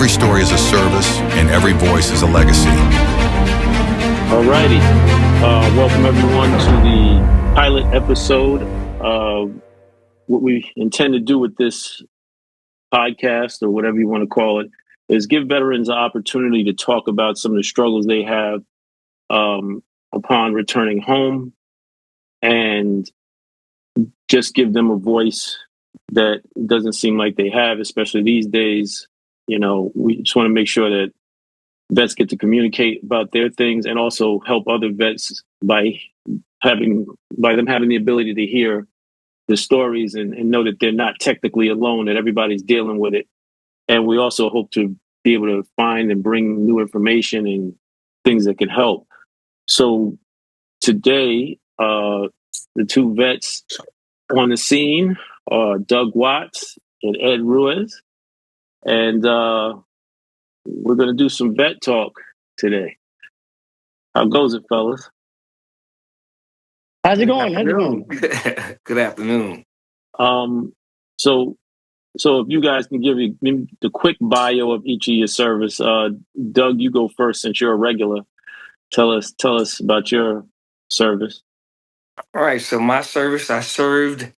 Every story is a service, and every voice is a legacy. All righty. Welcome, everyone, to the pilot episode. What we intend to do with this podcast, or whatever you want to call it, is give veterans an opportunity to talk about some of the struggles they have upon returning home, and just give them a voice that doesn't seem like they have, especially these days. You know, we just want to make sure that vets get to communicate about their things, and also help other vets by them having the ability to hear the stories and know that they're not technically alone, that everybody's dealing with it. And we also hope to be able to find and bring new information and things that can help. So today, the two vets on the scene are GWOT and Ed Ruiz. And we're going to do some vet talk today. How goes it, fellas? How's it going? Good afternoon. So if you guys can give me the quick bio of each of your service. Doug, you go first since you're a regular. Tell us about your service. All right. So my service, I served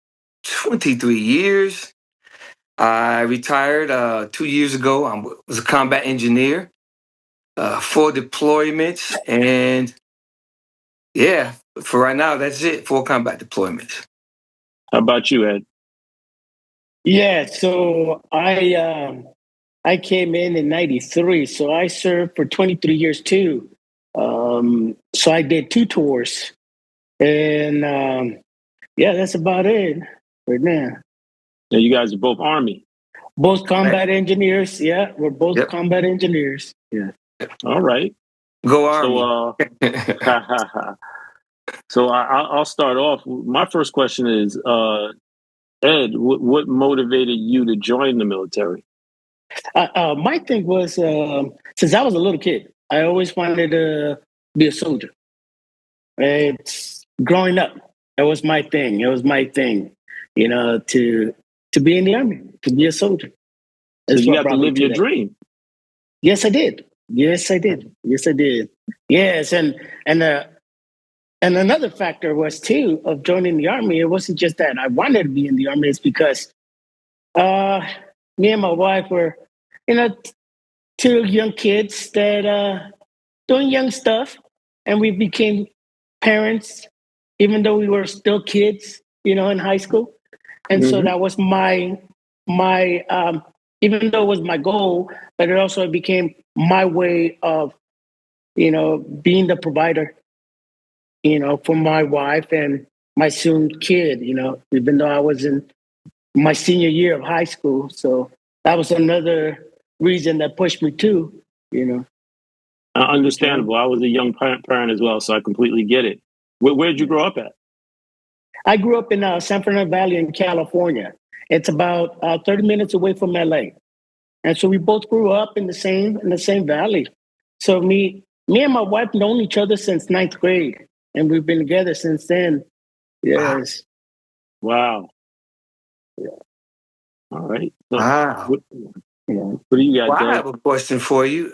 23 years. I retired 2 years ago. I was a combat engineer, 4 deployments, and yeah, for right now, that's it. 4 combat deployments. How about you, Ed? Yeah, so I came in '93, so I served for 23 years too. So I did 2 tours, and yeah, that's about it right now. Yeah, you guys are both Army. Both combat engineers. Yeah, we're both combat engineers. Yeah. All right. Go Army. So I'll start off. My first question is, Ed, what motivated you to join the military? My thing was, since I was a little kid, I always wanted to be a soldier. It's growing up. That was my thing. It was my thing, you know, to be in the Army, to be a soldier. So you got to live your dream. Yes, I did. Yes, I did. Yes, and another factor was too of joining the Army. It wasn't just that I wanted to be in the Army. It's because me and my wife were, 2 young kids that doing young stuff, and we became parents, even though we were still kids, in high school. And so that was my even though it was my goal, but it also became my way of, being the provider, for my wife and my soon kid, even though I was in my senior year of high school. So that was another reason that pushed me too, Understandable. I was a young parent as well, so I completely get it. Where did you grow up at? I grew up in San Fernando Valley in California. It's about 30 minutes away from LA. And so we both grew up in the same valley. So me and my wife known each other since 9th grade, and we've been together since then. Yes. Wow. Yeah. All right. So Wow. What do you got? Well, I have a question for you.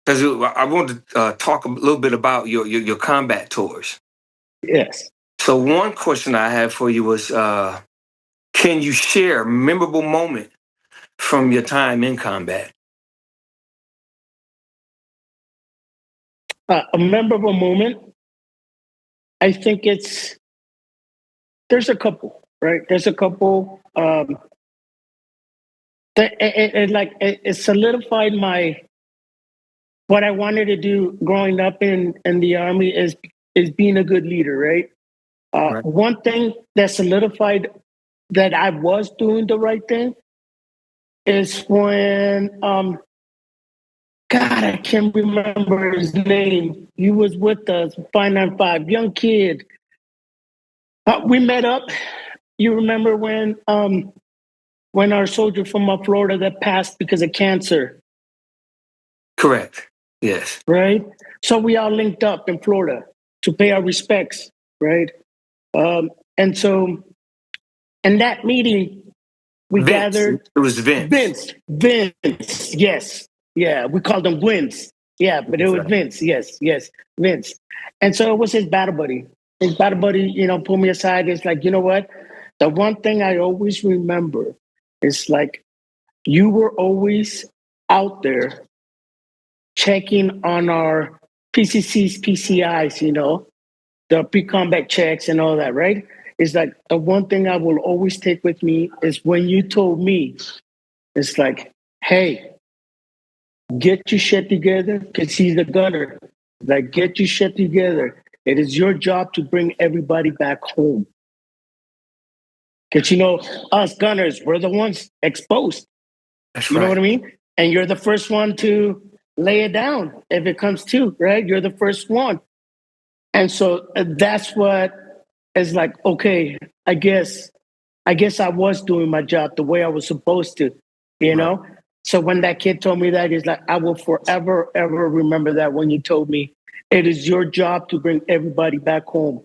Because I want to talk a little bit about your combat tours. Yes. So one question I have for you was, can you share a memorable moment from your time in combat? A memorable moment? I think there's a couple, right? There's a couple. It solidified what I wanted to do growing up in the Army is being a good leader, right? Right. One thing that solidified that I was doing the right thing is when, God, I can't remember his name. He was with us, 595, young kid. We met up. You remember when our soldier from Florida that passed because of cancer? Correct. Yes. Right? So we all linked up in Florida to pay our respects, right? And so in that meeting, we Vince. gathered. It was Vince. Vince, yes. Yeah, we called him Gwins. Yeah, but it was Vince, yes, Vince. And so it was his battle buddy. His battle buddy, pulled me aside. It's like, you know what? The one thing I always remember is like, you were always out there checking on our PCCs, PCIs, the pre-combat checks and all that, right? It's like the one thing I will always take with me is when you told me, it's like, hey, get your shit together, because he's the gunner. Like, get your shit together. It is your job to bring everybody back home. Because, us gunners, we're the ones exposed. That's You right. know what I mean? And you're the first one to lay it down if it comes to, right? You're the first one. And so that's what is like, okay, I guess I was doing my job the way I was supposed to, Right. So when that kid told me that, he's like, I will forever, ever remember that when you told me it is your job to bring everybody back home.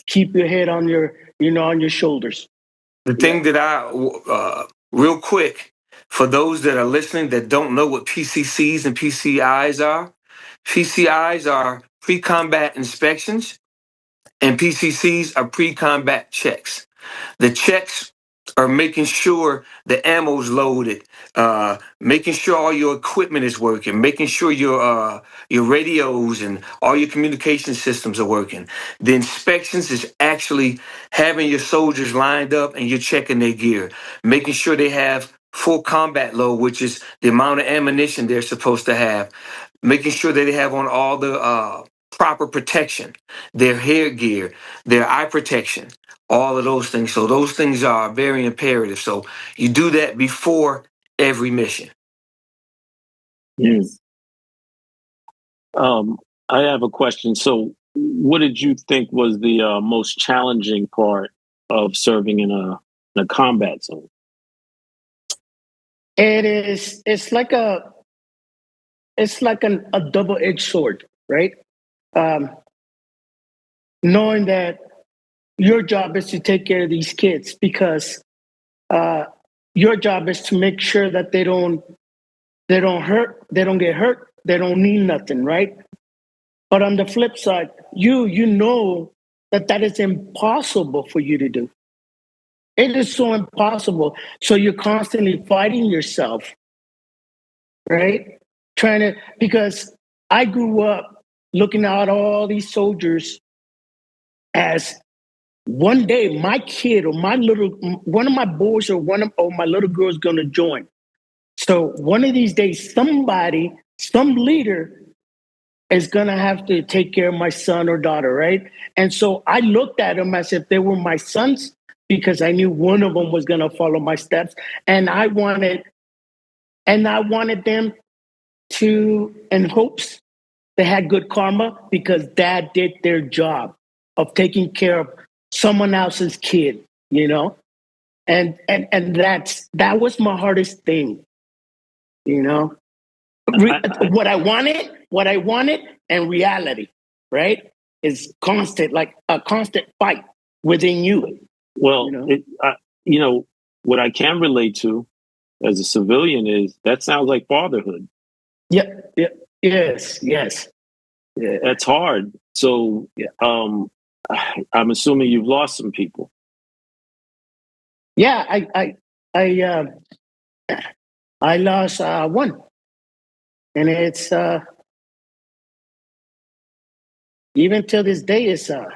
Keep your head on your, on your shoulders. The thing that real quick, for those that are listening that don't know what PCCs and PCIs are, PCIs are pre-combat inspections and PCCs are pre-combat checks. The checks are making sure the ammo's loaded, making sure all your equipment is working, making sure your radios and all your communication systems are working. The inspections is actually having your soldiers lined up and you're checking their gear, making sure they have full combat load, which is the amount of ammunition they're supposed to have, making sure that they have on all the proper protection, their hair gear, their eye protection, all of those things. So those things are very imperative. So you do that before every mission. Yes. I have a question. So what did you think was the most challenging part of serving in a combat zone? It's like a double-edged sword, right? Knowing that your job is to take care of these kids, because your job is to make sure that they don't get hurt, they don't need nothing, right? But on the flip side, you know that is impossible for you to do. It is so impossible. So you're constantly fighting yourself, right? Because I grew up looking at all these soldiers as one day my kid or one of my boys or my little girl is going to join. So one of these days, some leader is going to have to take care of my son or daughter, right? And so I looked at them as if they were my sons, because I knew one of them was going to follow my steps. And I wanted them to, in hopes they had good karma, because dad did their job of taking care of someone else's kid, And that was my hardest thing, What I wanted and reality, right? Is constant, like a constant fight within you. Well, what I can relate to as a civilian is that sounds like fatherhood. Yeah. Yes. Yeah. That's hard. So, I'm assuming you've lost some people. Yeah, I lost one, and it's even till this day, it's a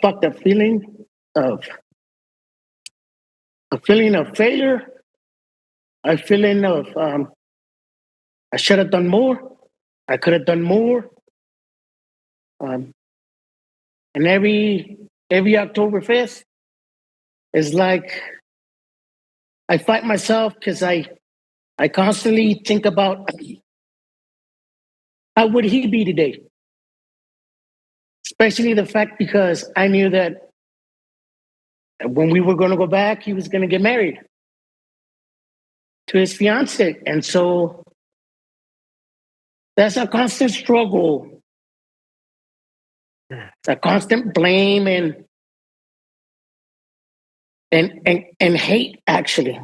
fucked up feeling of failure, a feeling of I should have done more, I could have done more, and every Oktoberfest is like I fight myself, because I constantly think about how would he be today, especially the fact because I knew that when we were going to go back, he was going to get married to his fiance. And so that's a constant struggle. It's a constant blame, and and hate, actually,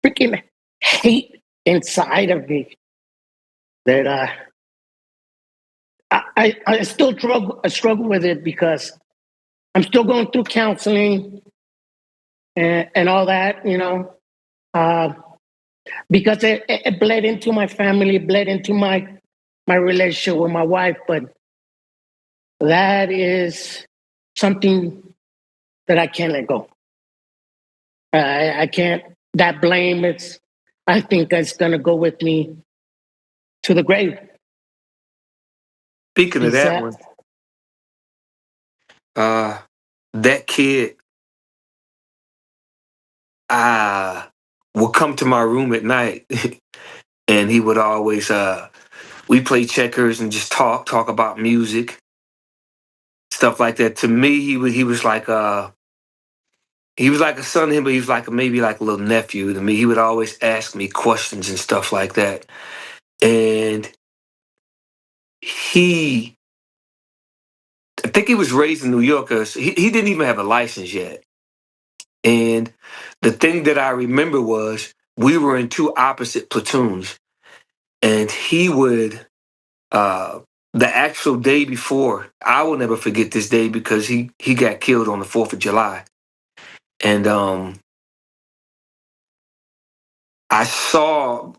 freaking hate inside of me that I still struggle with it because I'm still going through counseling and all that, because it bled into my family, bled into my relationship with my wife. But that is something that I can't let go. I can't. That blame, I think that's going to go with me to the grave. Speaking of that one, that kid would come to my room at night, and he would always we play checkers and just talk about music, stuff like that. To me, he was like a son to him, but he was like maybe like a little nephew to me. He would always ask me questions and stuff like that, and I think he was raised in New York. 'Cause he didn't even have a license yet. And the thing that I remember was we were in two opposite platoons, and he would, the actual day before, I will never forget this day because he got killed on the 4th of July. And I saw,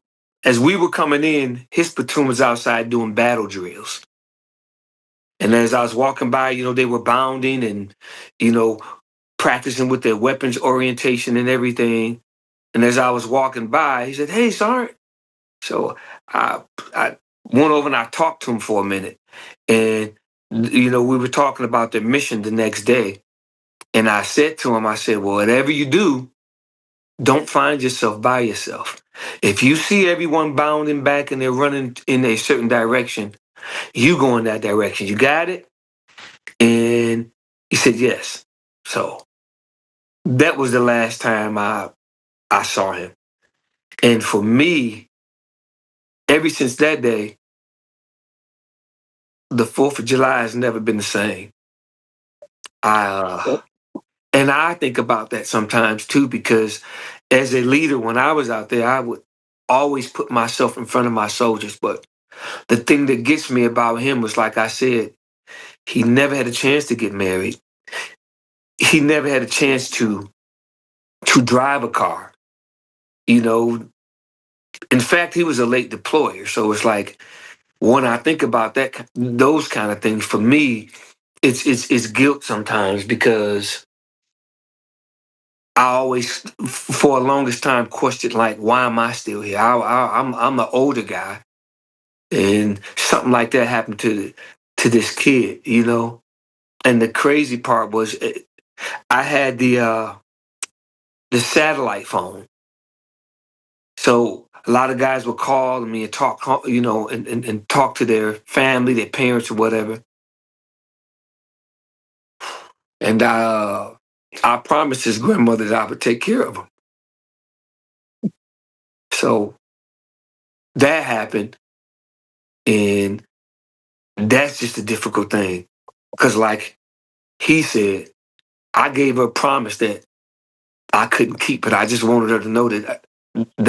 as we were coming in, his platoon was outside doing battle drills. And as I was walking by, they were bounding and, practicing with their weapons orientation and everything. And as I was walking by, he said, "Hey, Sergeant." So I went over and I talked to him for a minute. And, we were talking about their mission the next day. And I said to him, I said, "Well, whatever you do, don't find yourself by yourself. If you see everyone bounding back and they're running in a certain direction, you go in that direction. You got it?" And he said, "Yes." So that was the last time I saw him. And for me, ever since that day, the 4th of July has never been the same. And I think about that sometimes too, because as a leader, when I was out there, I would always put myself in front of my soldiers. But the thing that gets me about him was, like I said, he never had a chance to get married. He never had a chance to drive a car. In fact, he was a late deployer. So it's like, when I think about those kind of things, for me, it's guilt sometimes, because I always, for a longest time, questioned, like, why am I still here? I'm the older guy, and something like that happened to this kid, And the crazy part was, I had the satellite phone, so a lot of guys would call me and talk, and talk to their family, their parents, or whatever. And I promised his grandmother that I would take care of him. So that happened, and that's just a difficult thing. Because, like he said, I gave her a promise that I couldn't keep, but I just wanted her to know that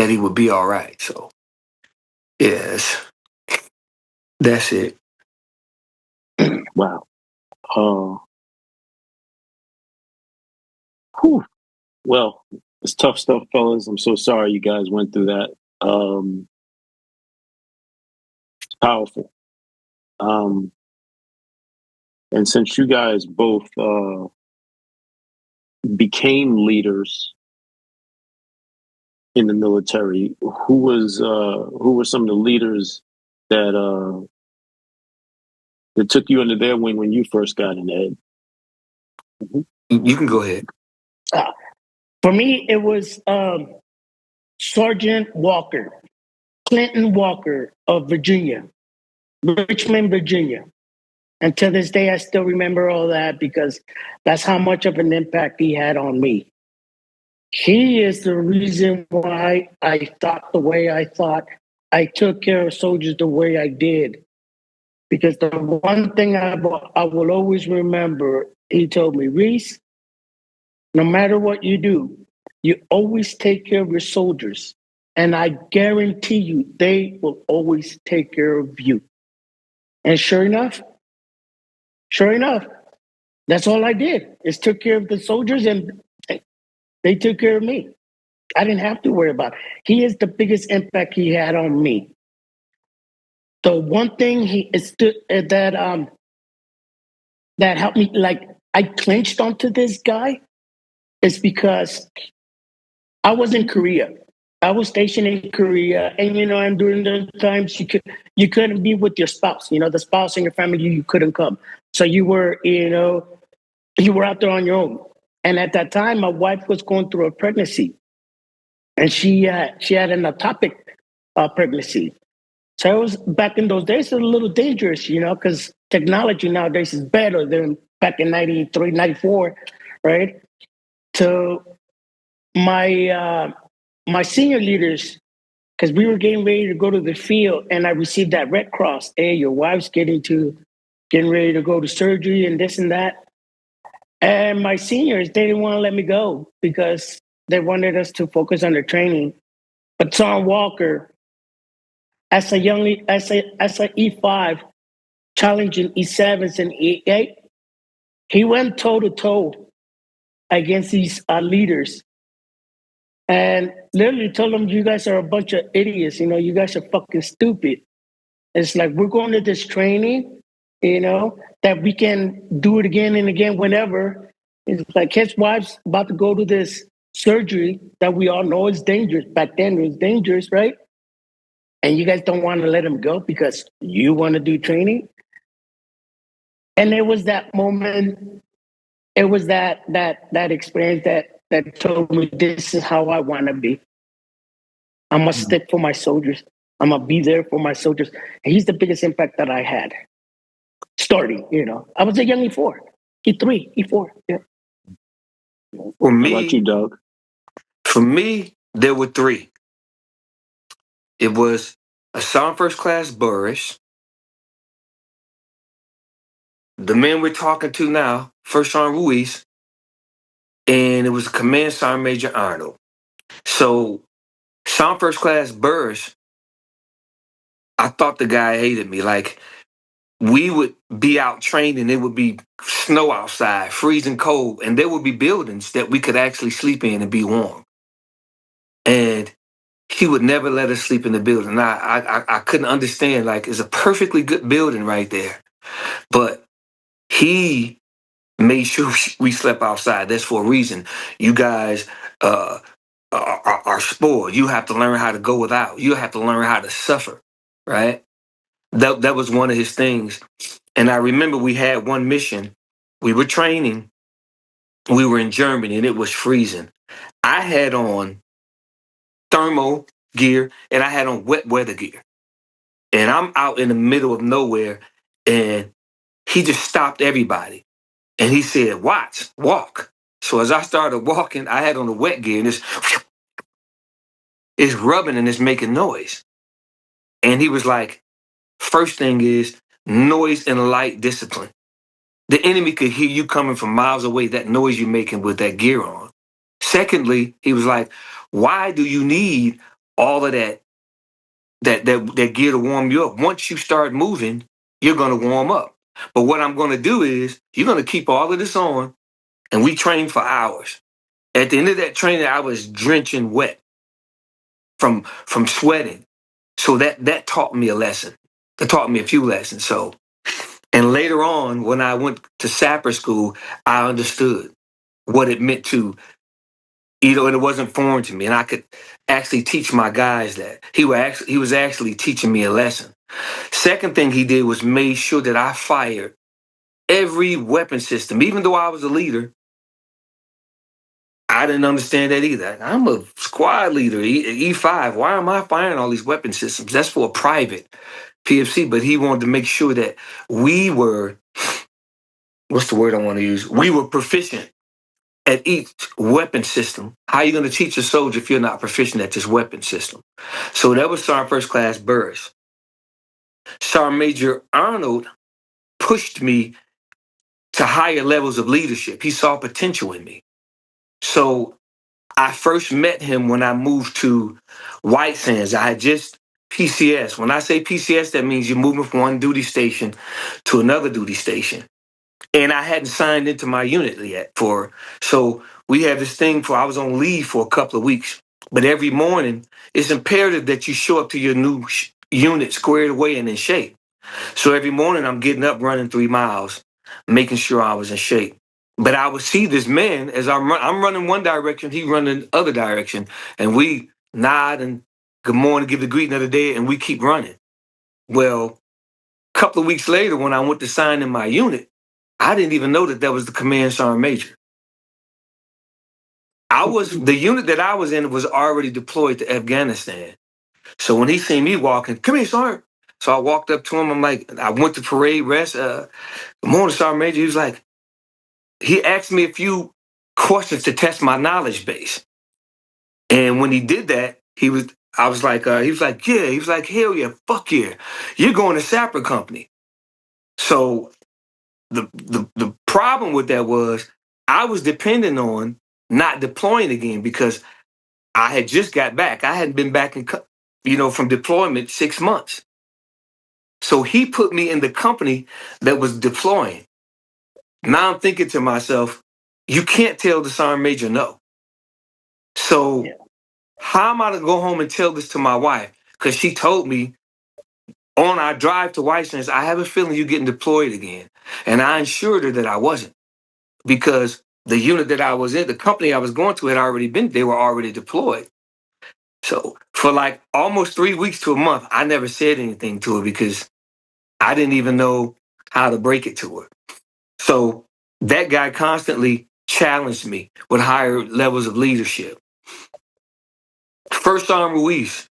he would be all right. So, yes, that's it. Wow. Whew. Well, it's tough stuff, fellas. I'm so sorry you guys went through that. It's powerful. And since you guys both became leaders in the military, who were some of the leaders that took you under their wing when you first got in, Ed? You can go ahead. For me, it was Sergeant Walker, Clinton Walker of Virginia, Richmond, Virginia. And to this day, I still remember all that because that's how much of an impact he had on me. He is the reason why I thought the way I thought. I took care of soldiers the way I did. Because the one thing I will always remember, he told me, "Reese, no matter what you do, You always take care of your soldiers. And I guarantee you, they will always take care of you. And sure enough, that's all I did is took care of the soldiers and they took care of me. I didn't have to worry about it. He is the biggest impact he had on me. The one thing that helped me, like I clinched onto this guy, is because I was in Korea. I was stationed in Korea, and and during those times you couldn't be with your spouse. The spouse and your family, you couldn't come. So you were out there on your own. And at that time, my wife was going through a pregnancy, and she had an ectopic pregnancy. So it was back in those days, it was a little dangerous, because technology nowadays is better than back in 93, 94, right? So my senior leaders, because we were getting ready to go to the field, and I received that Red Cross. Hey, your wife's getting ready to go to surgery and this and that. And my seniors, they didn't want to let me go because they wanted us to focus on the training. But Tom Walker, as a E5, challenging E7s and E8, he went toe to toe against these leaders, and literally told them, "You guys are a bunch of idiots. You guys are fucking stupid." It's like, we're going to this training, that we can do it again and again whenever. It's like his wife's about to go to this surgery that we all know is dangerous. Back then it was dangerous, right? And you guys don't want to let him go because you want to do training. And it was that moment, it was that experience that told me, this is how I want to be. I'm going to stick for my soldiers. I'm going to be there for my soldiers. And he's the biggest impact that I had. Starting, I was a young E4, E3, E4. Yeah. For me, how about you, Doug? For me, there were three. It was a Sergeant First Class Burris, the man we're talking to now, First Sergeant Ruiz, and it was Command Sergeant Major Arnold. So, Sergeant First Class Burris, I thought the guy hated me. Like, we would be out training, it would be snow outside, freezing cold, and there would be buildings that we could actually sleep in and be warm. And he would never let us sleep in the building. I couldn't understand, like, it's a perfectly good building right there. But he made sure we slept outside. That's for a reason. You guys are spoiled. You have to learn how to go without. You have to learn how to suffer, right? That was one of his things. And I remember we had one mission. We were training. We were in Germany, and it was freezing. I had on thermal gear, and I had on wet weather gear. And I'm out in the middle of nowhere, and he just stopped everybody. And he said, "Watch, walk." So as I started walking, I had on the wet gear, and it's rubbing and it's making noise. And he was like, first thing is noise and light discipline. The enemy could hear you coming from miles away, that noise you're making with that gear on. Secondly, he was like, why do you need all of that gear to warm you up? Once you start moving, you're going to warm up. But what I'm going to do is you're going to keep all of this on, and we train for hours. At the end of that training, I was drenching wet from sweating. So that taught me a lesson. It taught me a few lessons. So, and later on, when I went to sapper school, I understood what it meant to, and it wasn't foreign to me. And I could actually teach my guys that. He was actually teaching me a lesson. Second thing he did was made sure that I fired every weapon system. Even though I was a leader, I didn't understand that either. I'm a squad leader, E5. Why am I firing all these weapon systems? That's for a private PFC. But he wanted to make sure that we were, what's the word I want to use? We were proficient at each weapon system. How are you going to teach a soldier if you're not proficient at this weapon system? So that was Sergeant First Class Burris. Sergeant Major Arnold pushed me to higher levels of leadership. He saw potential in me. So I first met him when I moved to White Sands. I had just PCS. When I say PCS, that means you're moving from one duty station to another duty station. And I hadn't signed into my unit yet so we had this thing I was on leave for a couple of weeks. But every morning, it's imperative that you show up to your new unit squared away and in shape. So every morning I'm getting up, running 3 miles, making sure I was in shape. But I would see this man as I'm running one direction, he running the other direction, and we nod and good morning, give the greeting of the day, and we keep running. Well, a couple of weeks later, when I went to sign in my unit, I didn't even know that was the command sergeant major. The unit that I was in was already deployed to Afghanistan. So when he seen me walking, come here, sergeant. So I walked up to him. I'm like, I went to parade rest. Good morning, sergeant major. He was like, he asked me a few questions to test my knowledge base. And when he did that, he was like, yeah. He was like, hell yeah, fuck yeah. You're going to Sapper Company. So the problem with that was I was depending on not deploying again because I had just got back. I hadn't been back from deployment 6 months. So he put me in the company that was deploying. Now I'm thinking to myself, you can't tell the sergeant major no. So how am I to go home and tell this to my wife? Because she told me on our drive to White Sands, I have a feeling you're getting deployed again. And I assured her that I wasn't because the unit that I was in, the company I was going to they were already deployed. So for like almost 3 weeks to a month, I never said anything to her because I didn't even know how to break it to her. So that guy constantly challenged me with higher levels of leadership. First Sergeant Ruiz,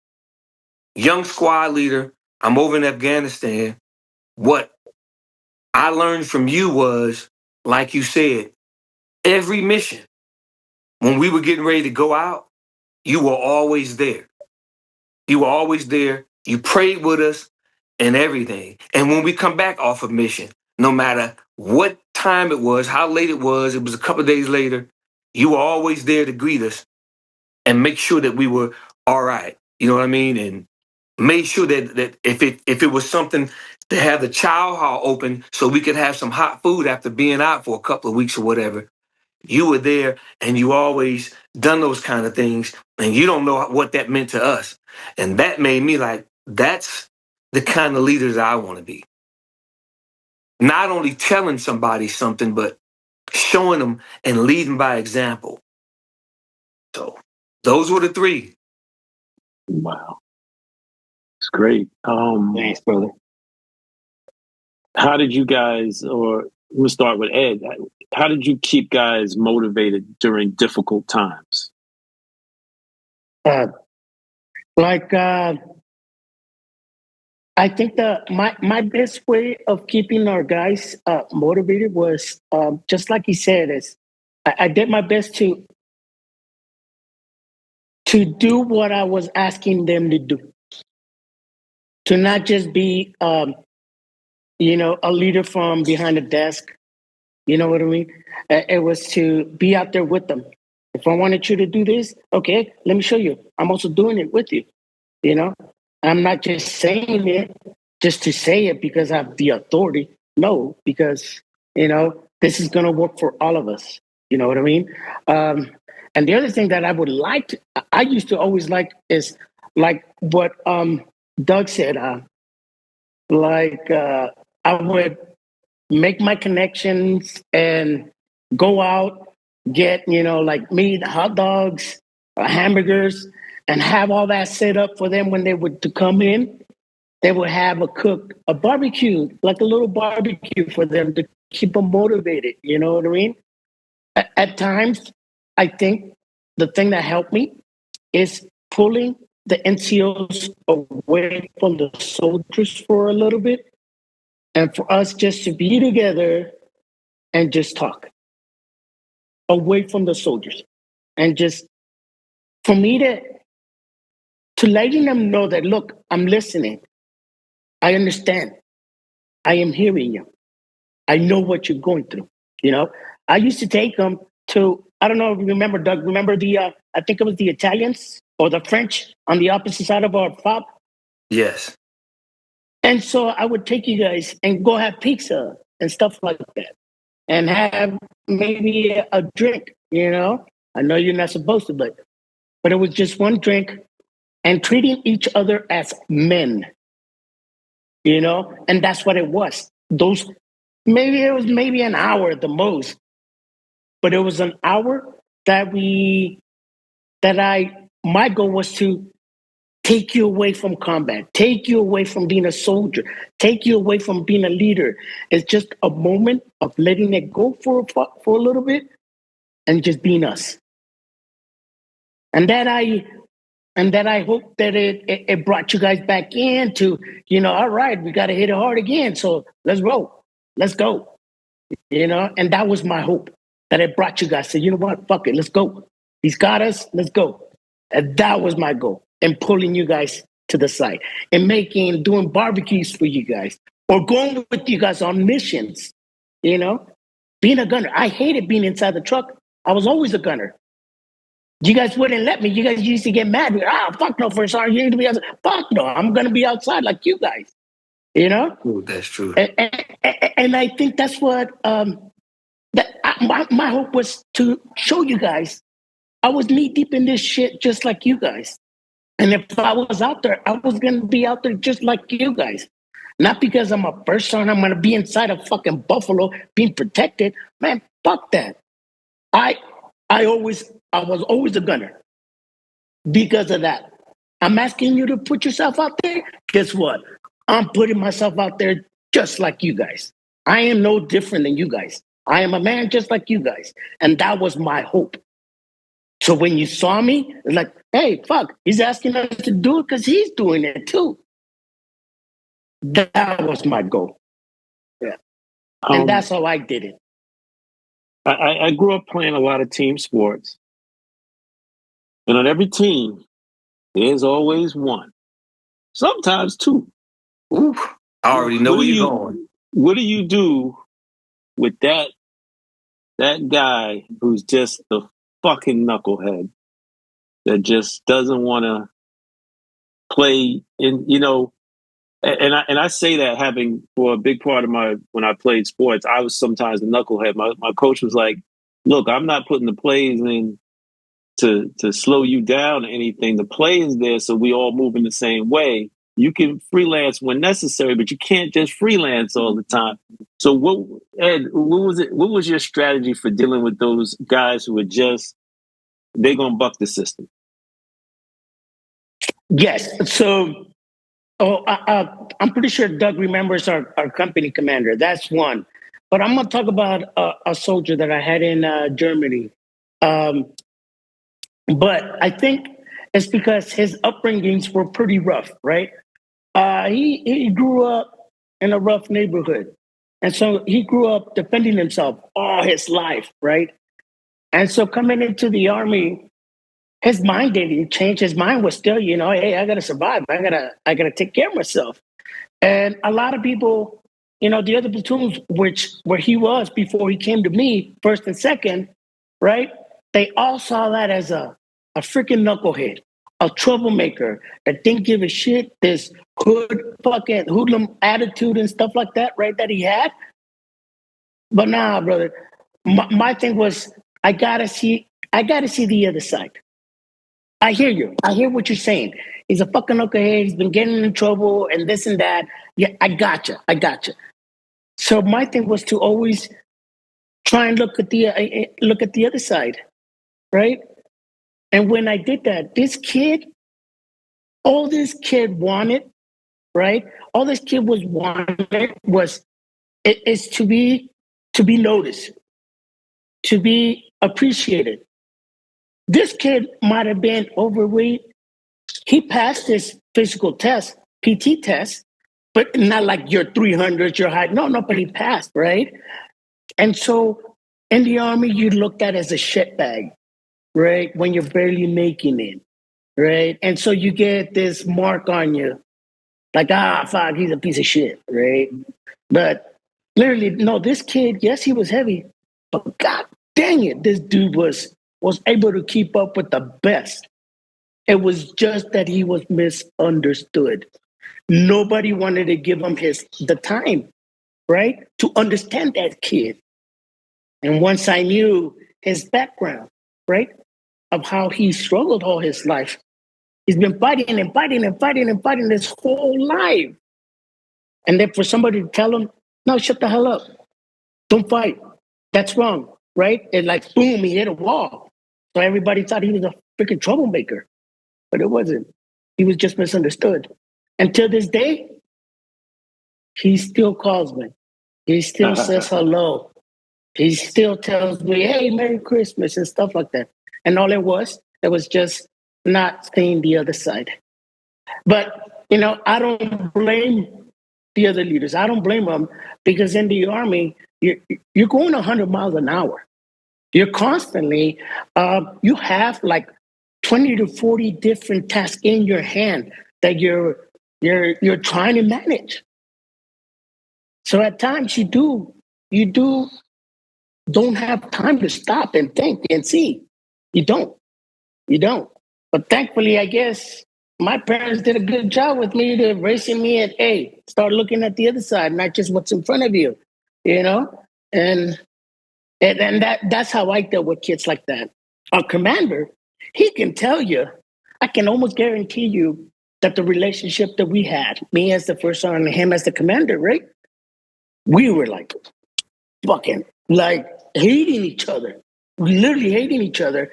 young squad leader. I'm over in Afghanistan. What I learned from you was, like you said, every mission, when we were getting ready to go out, you were always there. You were always there. You prayed with us and everything. And when we come back off of mission, no matter what time it was, how late it was a couple of days later, you were always there to greet us and make sure that we were all right. You know what I mean? And made sure that if it was something to have the chow hall open so we could have some hot food after being out for a couple of weeks or whatever, you were there and you always done those kind of things. And you don't know what that meant to us. And that made me like, that's the kind of leader that I want to be. Not only telling somebody something, but showing them and leading by example. So those were the three. Wow. It's great. Thanks, brother. How did you guys, or we'll start with Ed, how did you keep guys motivated during difficult times? I think my best way of keeping our guys motivated was just like he said, is I did my best to do what I was asking them to do, to not just be a leader from behind the desk. You know what I mean? It was to be out there with them. If I wanted you to do this, okay, let me show you. I'm also doing it with you. You know, I'm not just saying it just to say it because I have the authority. No, because, this is going to work for all of us. You know what I mean? And the other thing that I would I used to always like is like what Doug said, I would make my connections and go out, get, like meat, hot dogs, hamburgers, and have all that set up for them when they would to come in. They would have a barbecue, like a little barbecue for them to keep them motivated. You know what I mean? At times, I think the thing that helped me is pulling the NCOs away from the soldiers for a little bit, and for us just to be together and just talk away from the soldiers, and just for me to letting them know that, look, I'm listening. I understand. I am hearing you. I know what you're going through. I used to take them to I don't know if you remember, Doug. Remember I think it was the Italians or the French on the opposite side of our fob. Yes. And so I would take you guys and go have pizza and stuff like that, and have maybe a drink. I know you're not supposed to, but it was just one drink, and treating each other as men. And that's what it was. It was maybe an hour at the most, but it was an hour my goal was to take you away from combat, take you away from being a soldier, take you away from being a leader. It's just a moment of letting it go for a little bit and just being us. And that I hope that it brought you guys back into, all right, we got to hit it hard again. So let's roll. Let's go. And that was my hope, that it brought you guys. So you know what? Fuck it. Let's go. He's got us. Let's go. And that was my goal, and pulling you guys to the side and doing barbecues for you guys, or going with you guys on missions, being a gunner. I hated being inside the truck. I was always a gunner. You guys wouldn't let me. You guys used to get mad. Fuck no, first sergeant, you need to be outside. Fuck no, I'm going to be outside like you guys, Ooh, that's true. And I think that's what, my hope was to show you guys I was knee deep in this shit just like you guys. And if I was out there, I was going to be out there just like you guys. Not because I'm a first sergeant, I'm going to be inside a fucking Buffalo being protected. Man, fuck that. I was always a gunner because of that. I'm asking you to put yourself out there. Guess what? I'm putting myself out there just like you guys. I am no different than you guys. I am a man just like you guys. And that was my hope. So when you saw me, it's like, hey, fuck, he's asking us to do it because he's doing it too. That was my goal. Yeah. And that's how I did it. I grew up playing a lot of team sports. And on every team, there's always one. Sometimes two. Ooh, I already know where you're going. What do you do with that guy who's just the fucking knucklehead that just doesn't want to play and I say that having, for a big part of when I played sports, I was sometimes a knucklehead. My coach was like, look, I'm not putting the plays in to slow you down or anything. The play is there so we all move in the same way. You can freelance when necessary, but you can't just freelance all the time. So what was your strategy for dealing with those guys who are they're going to buck the system? Yes. So, I'm pretty sure Doug remembers our company commander. That's one. But I'm going to talk about a soldier that I had in Germany. But I think it's because his upbringings were pretty rough, right? He grew up in a rough neighborhood. And so he grew up defending himself all his life, right? And so coming into the Army, his mind didn't change. His mind was still, hey, I gotta survive. I gotta take care of myself. And a lot of people, the other platoons, where he was before he came to me, first and second, right? They all saw that as a freaking knucklehead, a troublemaker that didn't give a shit. This hoodlum attitude and stuff like that, right? That he had. But nah, brother. My thing was, I gotta see the other side. I hear you. I hear what you're saying. He's a fucking knucklehead. He's been getting in trouble and this and that. Yeah, I gotcha. So my thing was to always try and look at the other side, right? And when I did that, all this kid wanted, right? All this kid was to be noticed, to be appreciated. This kid might have been overweight. He passed his physical test, PT test, but not like your 300, your height. No, but he passed, right? And so in the Army, you looked at as a shitbag, right? When you're barely making it, right? And so you get this mark on you, like, fuck, he's a piece of shit, right? But literally, no, this kid, yes, he was heavy, but god dang it, this dude was able to keep up with the best. It was just that he was misunderstood. Nobody wanted to give him the time, right, to understand that kid. And once I knew his background, right, of how he struggled all his life, he's been fighting and fighting and fighting and fighting his whole life. And then for somebody to tell him, no, shut the hell up. Don't fight. That's wrong, right? And like, boom, he hit a wall. So everybody thought he was a freaking troublemaker. But it wasn't. He was just misunderstood. And to this day, he still calls me. He still says hello. He still tells me, hey, Merry Christmas and stuff like that. And all it was just not seeing the other side. But, I don't blame the other leaders. I don't blame them because in the Army, you're going 100 miles an hour. You're constantly, you have like 20 to 40 different tasks in your hand that you're trying to manage. So at times you don't have time to stop and think and see. You don't. But thankfully, I guess my parents did a good job with me to raising me at, hey, start looking at the other side, not just what's in front of you, And that's how I dealt with kids like that. Our commander, he can tell you, I can almost guarantee you that the relationship that we had, me as the first sergeant and him as the commander, right? We were like fucking like hating each other, literally hating each other.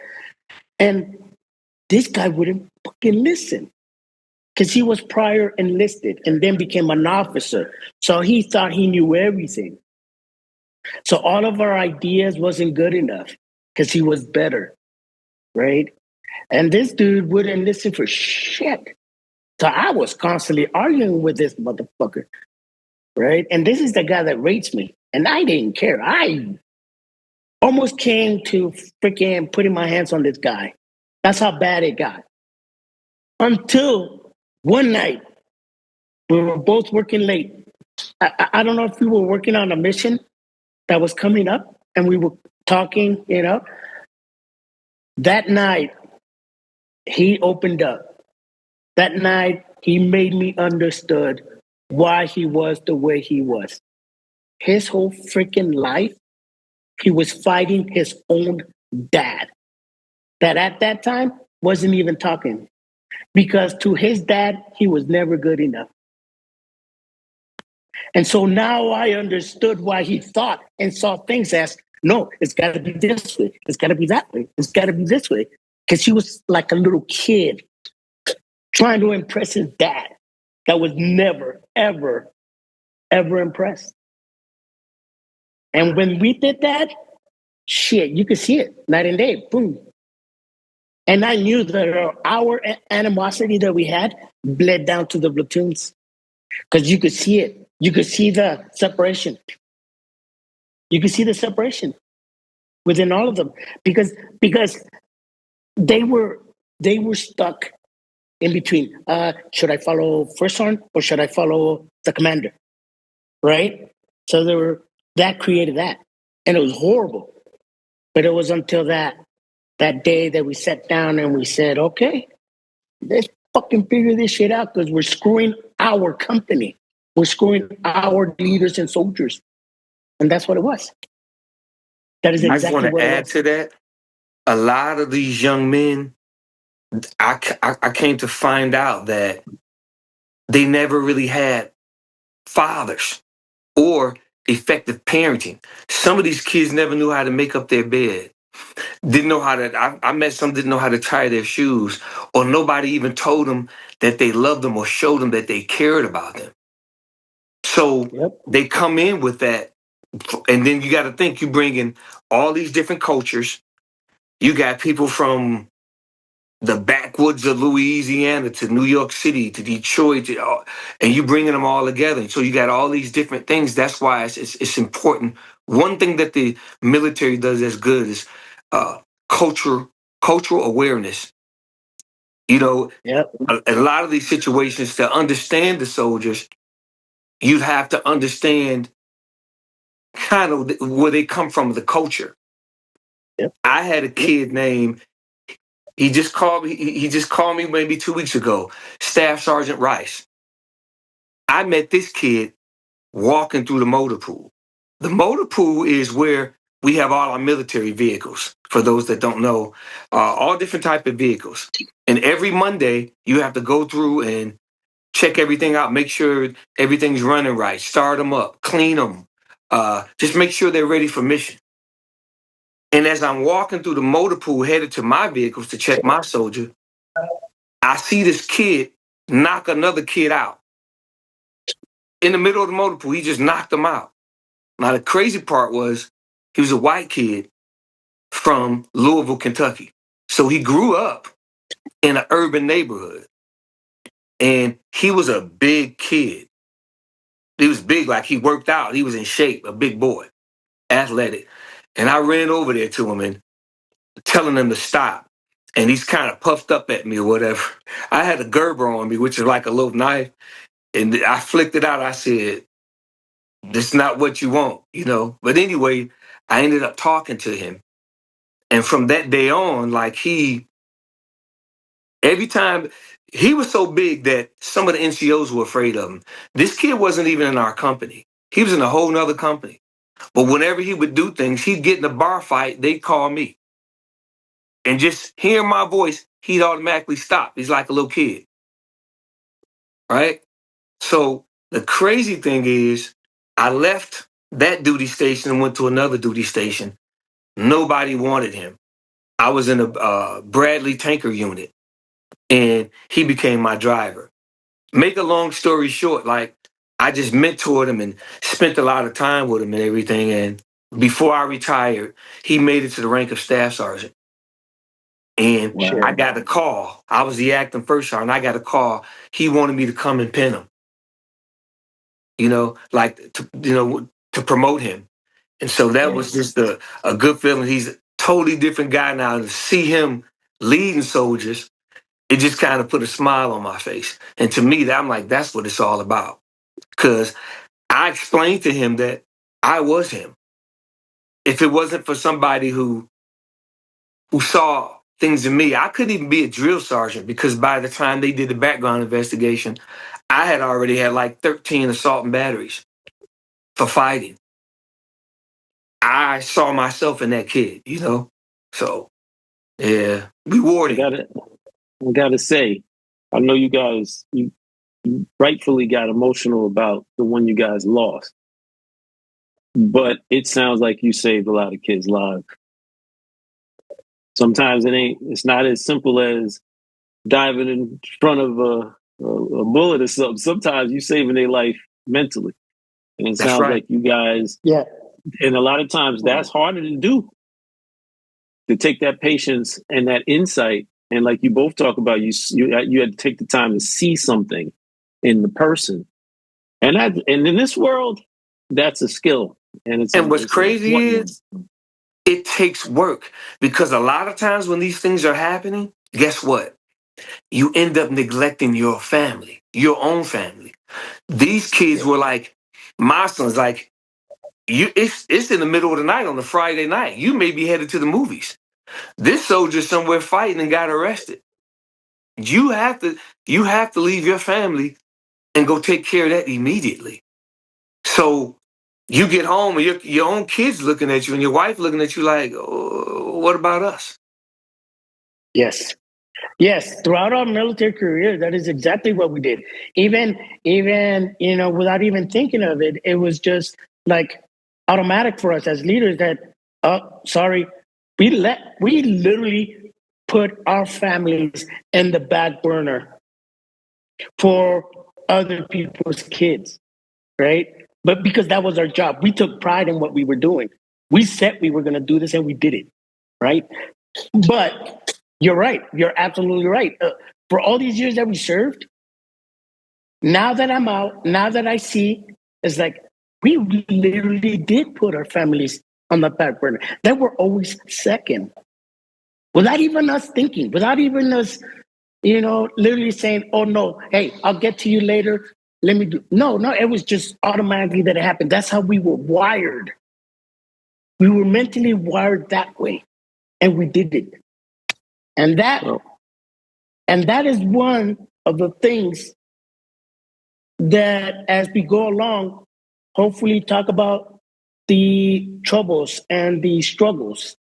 And this guy wouldn't fucking listen because he was prior enlisted and then became an officer. So he thought he knew everything. So all of our ideas wasn't good enough because he was better, right? And this dude wouldn't listen for shit. So I was constantly arguing with this motherfucker, right? And this is the guy that rates me. And I didn't care. I almost came to freaking putting my hands on this guy. That's how bad it got. Until one night, we were both working late. I don't know if we were working on a mission that was coming up and we were talking, That night, he opened up. That night, he made me understood why he was the way he was. His whole freaking life, he was fighting his own dad. That at that time wasn't even talking. Because to his dad, he was never good enough. And so now I understood why he thought and saw things as, no, it's got to be this way. It's got to be that way. It's got to be this way. Because he was like a little kid trying to impress his dad that was never, ever, ever impressed. And when we did that, shit, you could see it night and day, boom. And I knew that our animosity that we had bled down to the platoons because you could see it. You could see the separation. You could see the separation within all of them because they were stuck in between. Should I follow first sergeant or should I follow the commander? Right? So that created that, and it was horrible. But it was until that day that we sat down and we said, okay, let's fucking figure this shit out because we're screwing our company. We're screwing our leaders and soldiers. And that's what it was. That is exactly what it was. I just want to add to that. A lot of these young men, I came to find out that they never really had fathers or effective parenting. Some of these kids never knew how to make up their bed. Didn't know how to, I met some didn't know how to tie their shoes, or nobody even told them that they loved them or showed them that they cared about them. So They come in with that. And then you got to think, you bring in all these different cultures. You got people from the backwoods of Louisiana to New York City to Detroit, and you bringing them all together. So you got all these different things. That's why it's important. One thing that the military does as good is cultural awareness. A lot of these situations, to understand the soldiers, you'd have to understand kind of where they come from, the culture. Yep. I had a kid named, he just called me, he just called me maybe 2 weeks ago, Staff Sergeant Rice. I met this kid walking through the motor pool. The motor pool is where we have all our military vehicles. For those that don't know, all different type of vehicles. And every Monday, you have to go through and check everything out, make sure everything's running right, start them up, clean them, just make sure they're ready for mission. And as I'm walking through the motor pool headed to my vehicles to check my soldier, I see this kid knock another kid out. In the middle of the motor pool, he just knocked him out. Now, the crazy part was he was a white kid from Louisville, Kentucky. So he grew up in an urban neighborhood. And he was a big kid. He was big, like he worked out. He was in shape, a big boy, athletic. And I ran over there to him and telling him to stop. And he's kind of puffed up at me or whatever. I had a Gerber on me, which is like a little knife. And I flicked it out. I said, "This is not what you want, you know." But anyway, I ended up talking to him. And from that day on, like every time, he was so big that some of the NCOs were afraid of him. This kid wasn't even in our company. He was in a whole nother company. But whenever he would do things, he'd get in a bar fight, they'd call me. And just hearing my voice, he'd automatically stop. He's like a little kid. Right? So the crazy thing is, I left that duty station and went to another duty station. Nobody wanted him. I was in a Bradley tanker unit, and he became my driver. Make a long story short, like, I just mentored him and spent a lot of time with him and everything. And before I retired, he made it to the rank of staff sergeant. And I got a call. I was the acting first sergeant. I got a call. He wanted me to come and pin him, to promote him. And so that was just a good feeling. He's a totally different guy now. To see him leading soldiers, it just kind of put a smile on my face. And to me, I'm like, that's what it's all about. Because I explained to him that I was him. If it wasn't for somebody who saw things in me, I couldn't even be a drill sergeant, because by the time they did the background investigation, I had already had like 13 assault and batteries for fighting. I saw myself in that kid, you know? So, yeah, rewarding. I gotta say, I know you guys, you rightfully got emotional about the one you guys lost, but it sounds like you saved a lot of kids' lives. Sometimes it's not as simple as diving in front of a bullet or something. Sometimes you're saving their life mentally. And it sounds like you guys, and a lot of times that's harder to do, to take that patience and that insight. And like you both talk about, you had to take the time to see something in the person. And in this world, that's a skill. And what's crazy is, it takes work, because a lot of times when these things are happening, guess what? You end up neglecting your family, your own family. These kids were like, my son's like, it's in the middle of the night on a Friday night. You may be headed to the movies. This soldier's somewhere fighting and got arrested. You have to leave your family and go take care of that immediately. So you get home and your own kids looking at you and your wife looking at you like, oh, what about us? Yes. Throughout our military career, that is exactly what we did. Even without even thinking of it, it was just like automatic for us as leaders that, we literally put our families in the back burner for other people's kids, right? But because that was our job, we took pride in what we were doing. We said we were going to do this, and we did it, right? But you're right. You're absolutely right. For all these years that we served, now that I'm out, now that I see, it's like we literally did put our families on the back burner. They were always second, without even us thinking, without even us, literally saying, "Oh no, hey, I'll get to you later. Let me do." No, it was just automatically that it happened. That's how we were wired. We were mentally wired that way. and we did it. And that is one of the things that, as we go along, hopefully talk about the troubles and the struggles.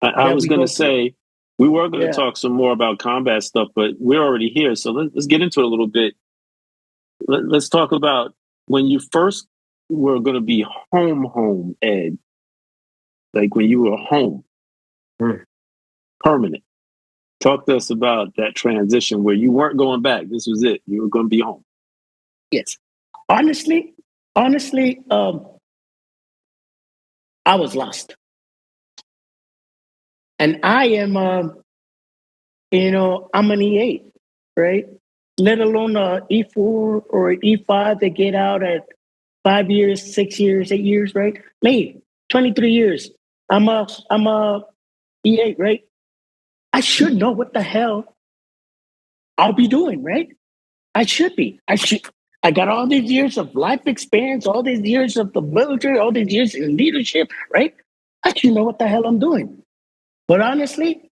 I was going to say, we were going to talk some more about combat stuff, but we're already here. So let's get into it a little bit. Let's talk about when you first were going to be home, Ed. Like when you were home, permanent. Talk to us about that transition where you weren't going back. This was it. You were going to be home. Yes. Honestly, I was lost. And I am, I'm an E8, right? Let alone a E4 or an E5 that get out at 5 years, 6 years, 8 years, right? Me, 23 years. I'm a E8, right? I should know what the hell I'll be doing, right? I should be. I got all these years of life experience, all these years of the military, all these years in leadership, right? I should know what the hell I'm doing. But honestly,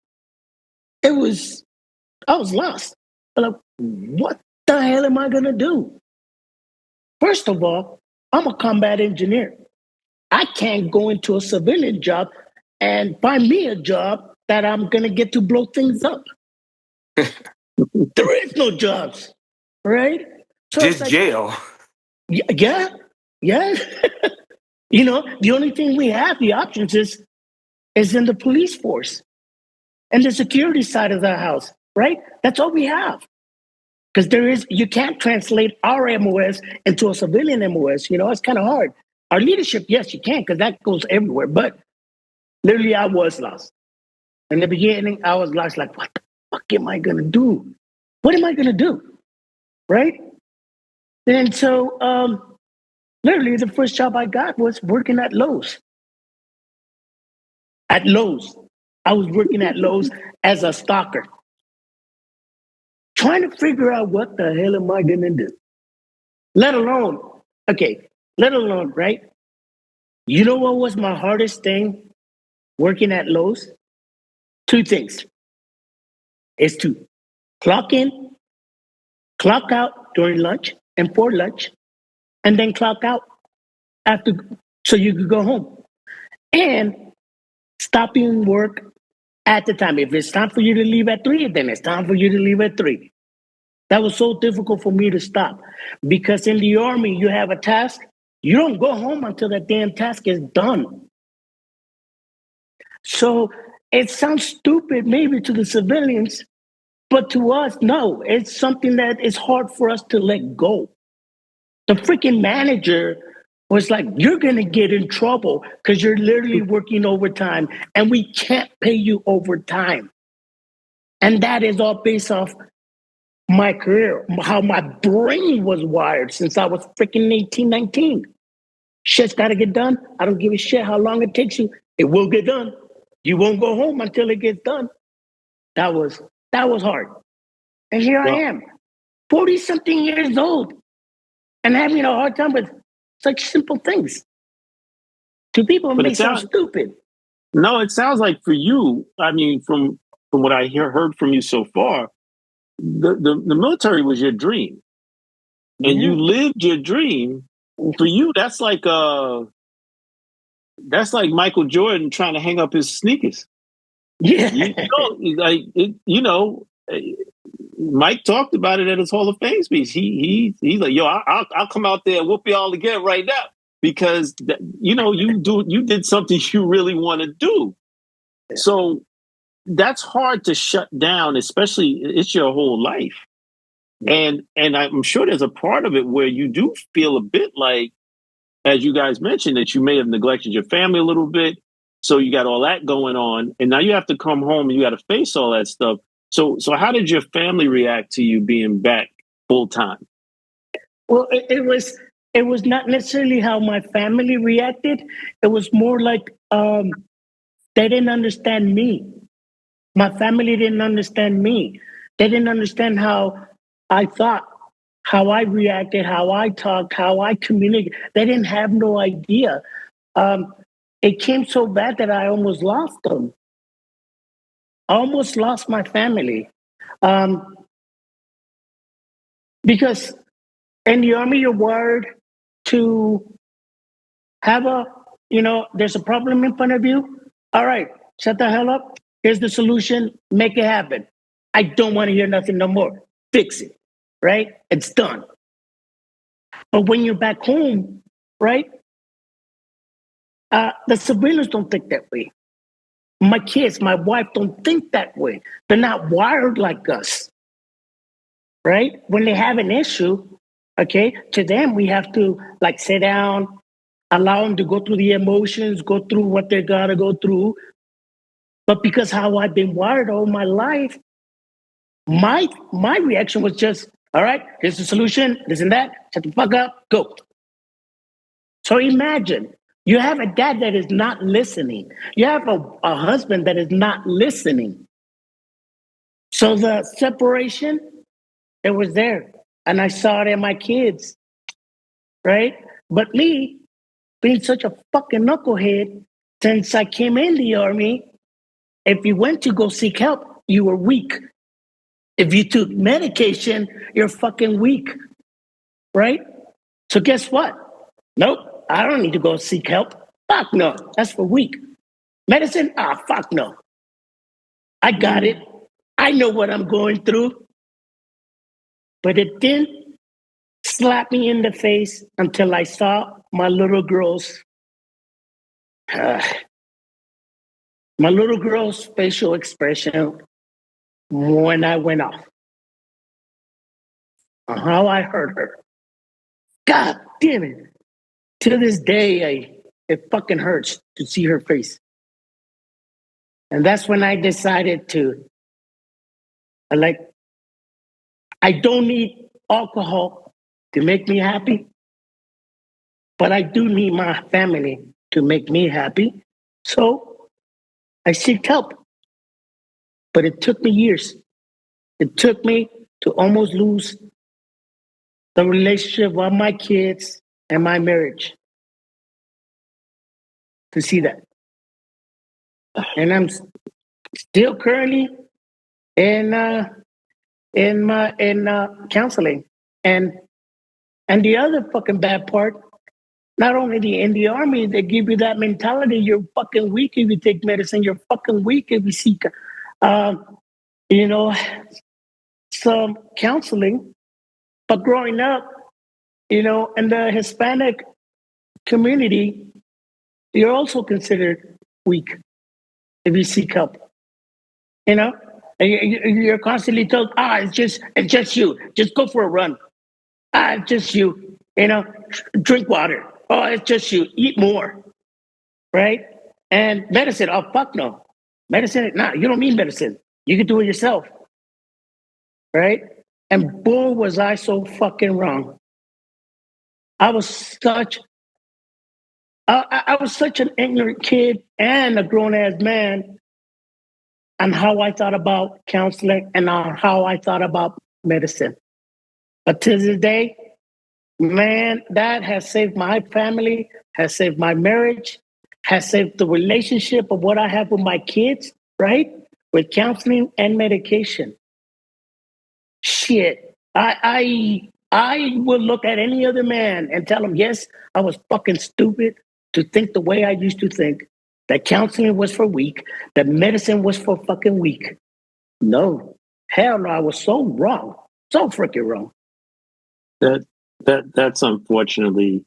I was lost. Like, what the hell am I going to do? First of all, I'm a combat engineer. I can't go into a civilian job and find me a job that I'm going to get to blow things up. There is no jobs, right? So just jail. Yeah. The only thing we have, the options is in the police force and the security side of the house, right? That's all we have. Because you can't translate our MOS into a civilian MOS. It's kind of hard. Our leadership, yes, you can, because that goes everywhere. But literally, I was lost. In the beginning, I was lost, like, what the fuck am I going to do? What am I going to do? Right? And so, literally, the first job I got was working at Lowe's. At Lowe's. I was working at Lowe's as a stalker. Trying to figure out what the hell am I going to do? Let alone, right? You know what was my hardest thing working at Lowe's? Two things. It's to clock in, clock out during lunch and for lunch, and then clock out after so you could go home. And stopping work at the time. If it's time for you to leave at 3, then it's time for you to leave at 3. That was so difficult for me to stop because in the Army, you have a task. You don't go home until that damn task is done. So it sounds stupid maybe to the civilians, but to us, no, it's something that is hard for us to let go. The freaking manager was like, you're going to get in trouble because you're literally working overtime and we can't pay you overtime. And that is all based off my career, how my brain was wired since I was freaking 18, 19. Shit's got to get done. I don't give a shit how long it takes you. It will get done. You won't go home until it gets done. That was hard. And here I am, 40-something years old and having a hard time with such simple things. To people, it may sound stupid. No, it sounds like for you, I mean, from what I heard from you so far, the military was your dream, and you lived your dream. For you, that's like Michael Jordan trying to hang up his sneakers. Yeah, Mike talked about it at his Hall of Fame speech. He's like, yo, I'll come out there and whoop y'all again right now because you did something you really want to do. So that's hard to shut down, especially it's your whole life. And I'm sure there's a part of it where you do feel a bit like, as you guys mentioned, that you may have neglected your family a little bit. So you got all that going on. And now you have to come home and you got to face all that stuff. So how did your family react to you being back full time? Well, it was not necessarily how my family reacted. It was more like they didn't understand me. My family didn't understand me. They didn't understand how I thought, how I reacted, how I talked, how I communicated. They didn't have no idea. It came so bad that I almost lost them. almost lost my family. Because in the Army, you're wired to have there's a problem in front of you. All right, shut the hell up. Here's the solution. Make it happen. I don't want to hear nothing no more. Fix it, right? It's done. But when you're back home, right, the civilians don't think that way. My kids, my wife don't think that way. They're not wired like us, right? When they have an issue, okay, to them, we have to like sit down, allow them to go through the emotions, go through what they gotta go through. But because how I've been wired all my life, my reaction was just, all right, here's the solution, this and that, shut the fuck up, go. So imagine, you have a dad that is not listening. You have a husband that is not listening. So the separation, it was there. And I saw it in my kids, right? But me, being such a fucking knucklehead, since I came in the Army, if you went to go seek help, you were weak. If you took medication, you're fucking weak, right? So guess what? Nope, I don't need to go seek help. Fuck no, that's for weak. Medicine? Fuck no. I got it. I know what I'm going through. But it didn't slap me in the face until I saw my little girl's facial expression when I went off. How I hurt her. God damn it. To this day, it fucking hurts to see her face. And that's when I decided to, I don't need alcohol to make me happy, but I do need my family to make me happy. So I seeked help. But it took me years. It took me to almost lose the relationship with my kids and my marriage to see that. And I'm still currently in counseling. And the other fucking bad part, not only in the Army, they give you that mentality, you're fucking weak if you take medicine, you're fucking weak if you seek some counseling. But growing up, in the Hispanic community, you're also considered weak if you seek help. You're constantly told, it's just you. Just go for a run. It's just you. Drink water. Oh, it's just you. Eat more. Right? And medicine, fuck no. Medicine, you don't need medicine. You can do it yourself. Right? And boy, was I so fucking wrong. I was such an ignorant kid and a grown-ass man on how I thought about counseling and on how I thought about medicine. But to this day, man, that has saved my family, has saved my marriage, has saved the relationship of what I have with my kids, right? With counseling and medication. Shit. I would look at any other man and tell him, yes, I was fucking stupid to think the way I used to think, that counseling was for weak, that medicine was for fucking weak. No. Hell no, I was so wrong. So freaking wrong. That's unfortunately,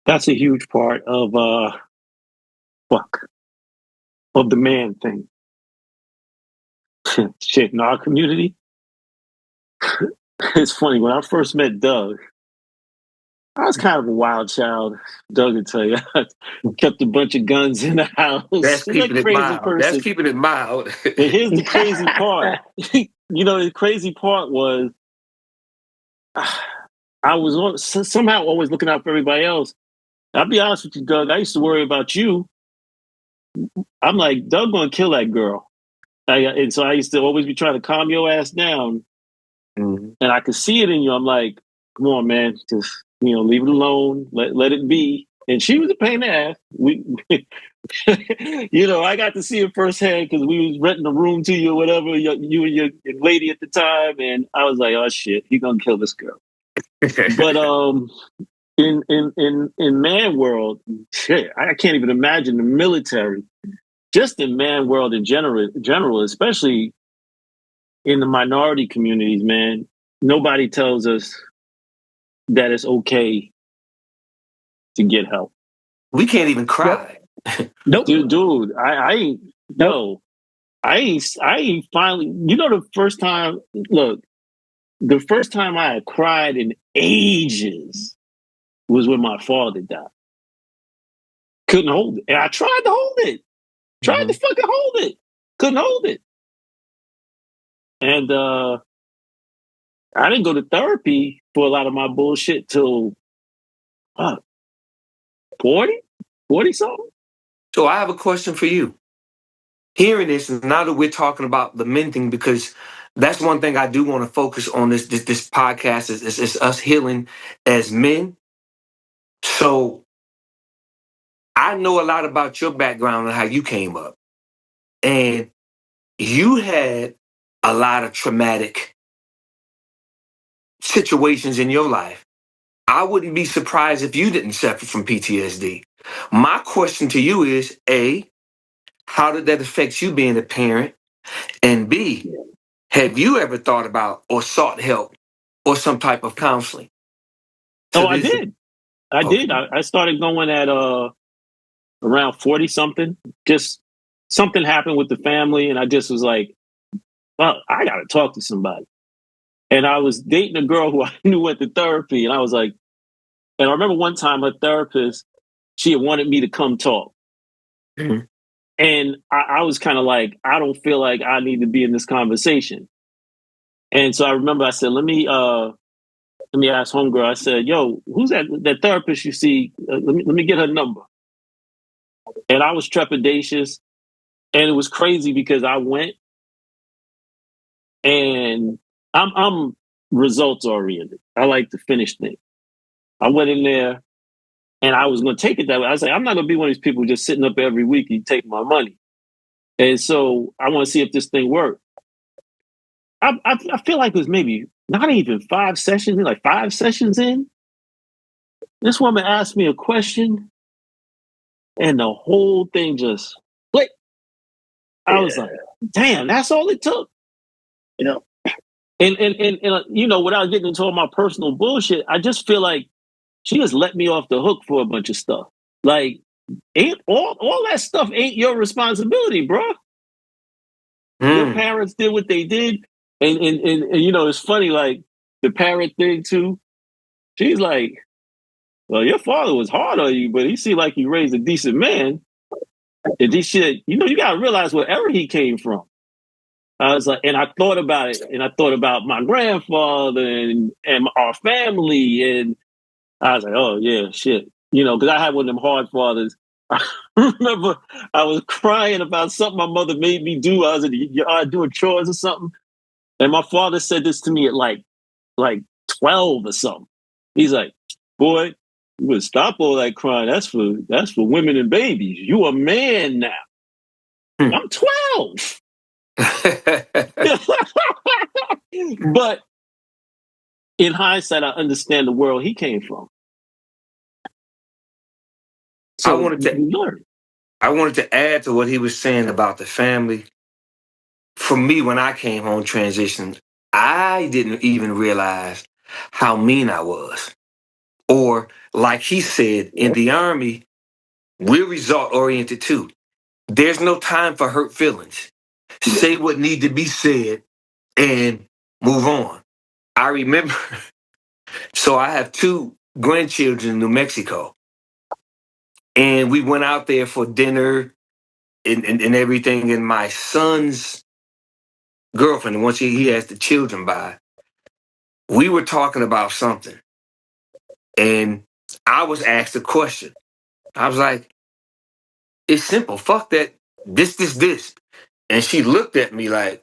that's a huge part of the man thing. Shit, in our community, it's funny. When I first met Doug, I was kind of a wild child. Doug would tell you, I kept a bunch of guns in the house. That's keeping it mild. That's keeping it mild. And here's the crazy part. The crazy part was I was somehow always looking out for everybody else. I'll be honest with you, Doug. I used to worry about you. I'm like, Doug gonna kill that girl. And so I used to always be trying to calm your ass down. Mm-hmm. And I could see it in you. I'm like, come on, man, just leave it alone, let it be. and she was a pain in the ass. We, I got to see it firsthand because we was renting a room to you or whatever. You and your lady at the time, and I was like, oh shit, he gonna kill this girl. But in man world, shit, I can't even imagine the military. Just in man world in general, especially in the minority communities, man, nobody tells us that it's okay to get help. We can't even cry. Nope. Dude, I ain't. No, I ain't finally. The first time. Look, the first time I had cried in ages was when my father died. Couldn't hold it, and I tried to hold it. Tried to fucking hold it. Couldn't hold it. And I didn't go to therapy for a lot of my bullshit till 40 something. So I have a question for you. Hearing this, now that we're talking about the men thing, because that's one thing I do want to focus on this podcast is us healing as men. So I know a lot about your background and how you came up. And you had a lot of traumatic situations in your life. I wouldn't be surprised if you didn't suffer from PTSD. My question to you is, A, how did that affect you being a parent? And B, have you ever thought about or sought help or some type of counseling? Oh, I did. I did. I started going at around 40 something. Just something happened with the family, and I just was like, well, I got to talk to somebody. And I was dating a girl who I knew went to therapy, and I was like, and I remember one time her therapist, she had wanted me to come talk. Mm-hmm. And I was kind of like, I don't feel like I need to be in this conversation. And so I remember I said, let me ask homegirl. I said, yo, who's that therapist you see? Let me get her number. And I was trepidatious. And it was crazy because I went, and I'm results oriented. I like to finish things. I went in there, and I was going to take it that way. I was like, I'm not going to be one of these people just sitting up every week and take my money. And so I want to see if this thing worked. I feel like it was maybe not even 5 sessions in, like 5 sessions in. This woman asked me a question, and the whole thing just clicked. I was like, damn, that's all it took. And without getting into all my personal bullshit, I just feel like she just let me off the hook for a bunch of stuff. Like, ain't all that stuff ain't your responsibility, bro. Your parents did what they did. And it's funny, like the parent thing too. She's like, well, your father was hard on you, but he seemed like he raised a decent man. And this shit, you gotta realize wherever he came from. I was like, and I thought about it, and I thought about my grandfather and our family, and I was like, oh yeah, shit. Because I had one of them hard fathers. I remember I was crying about something my mother made me do. I was in the yard doing chores or something. And my father said this to me at like 12 or something. He's like, boy, you would stop all that crying. That's for women and babies. You a man now. I'm 12. But in hindsight, I understand the world he came from. So I wanted to add to what he was saying about the family. For me, when I came home transitioned, I didn't even realize how mean I was. Or like he said, in the Army, we're result oriented too. There's no time for hurt feelings. Say what need to be said and move on. I remember, so I have 2 grandchildren in New Mexico. And we went out there for dinner and everything. And my son's girlfriend, once he has the children by, we were talking about something. And I was asked a question. I was like, it's simple. Fuck that. This. And she looked at me like,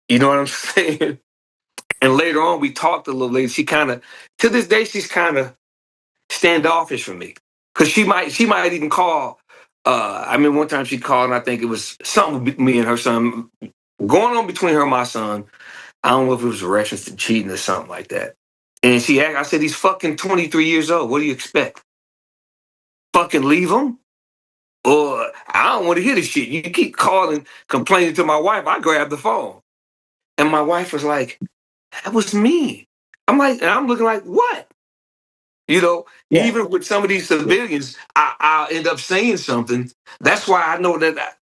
you know what I'm saying? And later on, we talked a little later. She kind of, to this day, she's kind of standoffish for me. Because she might even call. I mean, one time she called, and I think it was something with me and her son going on between her and my son. I don't know if it was a reference to cheating or something like that. And she asked, I said, he's fucking 23 years old. What do you expect? Fucking leave him? Or I don't want to hear this shit. You keep calling, complaining to my wife. I grab the phone. And my wife was like, that was me. I'm like, and I'm looking like, what? You know, Yeah. even with some of these civilians, I'll end up saying something. That's why I know that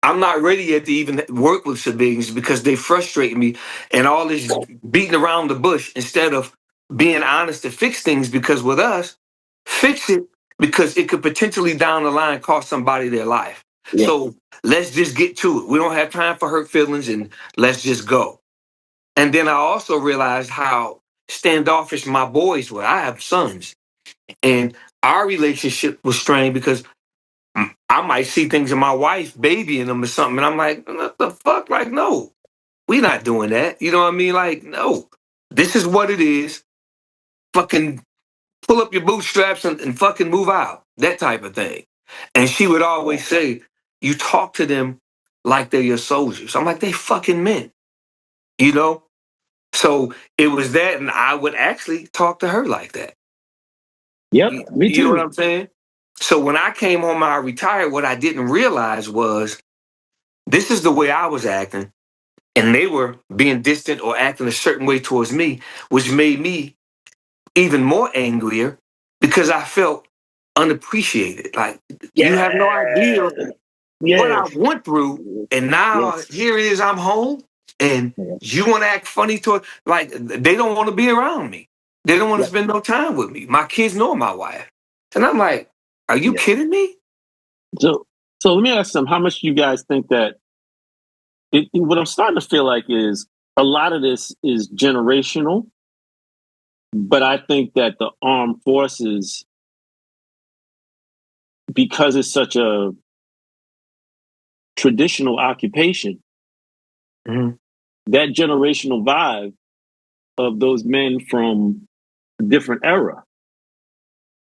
I'm not ready yet to even work with civilians because they frustrate me and all this beating around the bush instead of being honest to fix things. Because with us, fix it because it could potentially down the line cost somebody their life. Yeah. So let's just get to it. We don't have time for hurt feelings and let's just go. And then I also realized how standoffish my boys were. I have sons. And our relationship was strained because I might see things in my wife babying them or something. And I'm like, what the fuck? Like, no, we not doing that. You know what I mean? Like, no, this is what it is. Fucking pull up your bootstraps and fucking move out. That type of thing. And she would always say, you talk to them like they're your soldiers. I'm like, they fucking men, you know? So it was that, and I would actually talk to her like that. Yep, me You know what too. I'm saying? So when I came home and I retired, what I didn't realize was this is the way I was acting, and they were being distant or acting a certain way towards me, which made me even more angrier because I felt unappreciated. Like, you have no idea what I Yes. went through, and now Yes. here it is, I'm home, and you want to act funny toward, like, they don't want to be around me. They don't want to spend no time with me. My kids nor my wife. And I'm like, are you kidding me? So let me ask them, how much do you guys think that what I'm starting to feel like is a lot of this is generational, but I think that the armed forces, because it's such a traditional occupation, that generational vibe of those men from a different era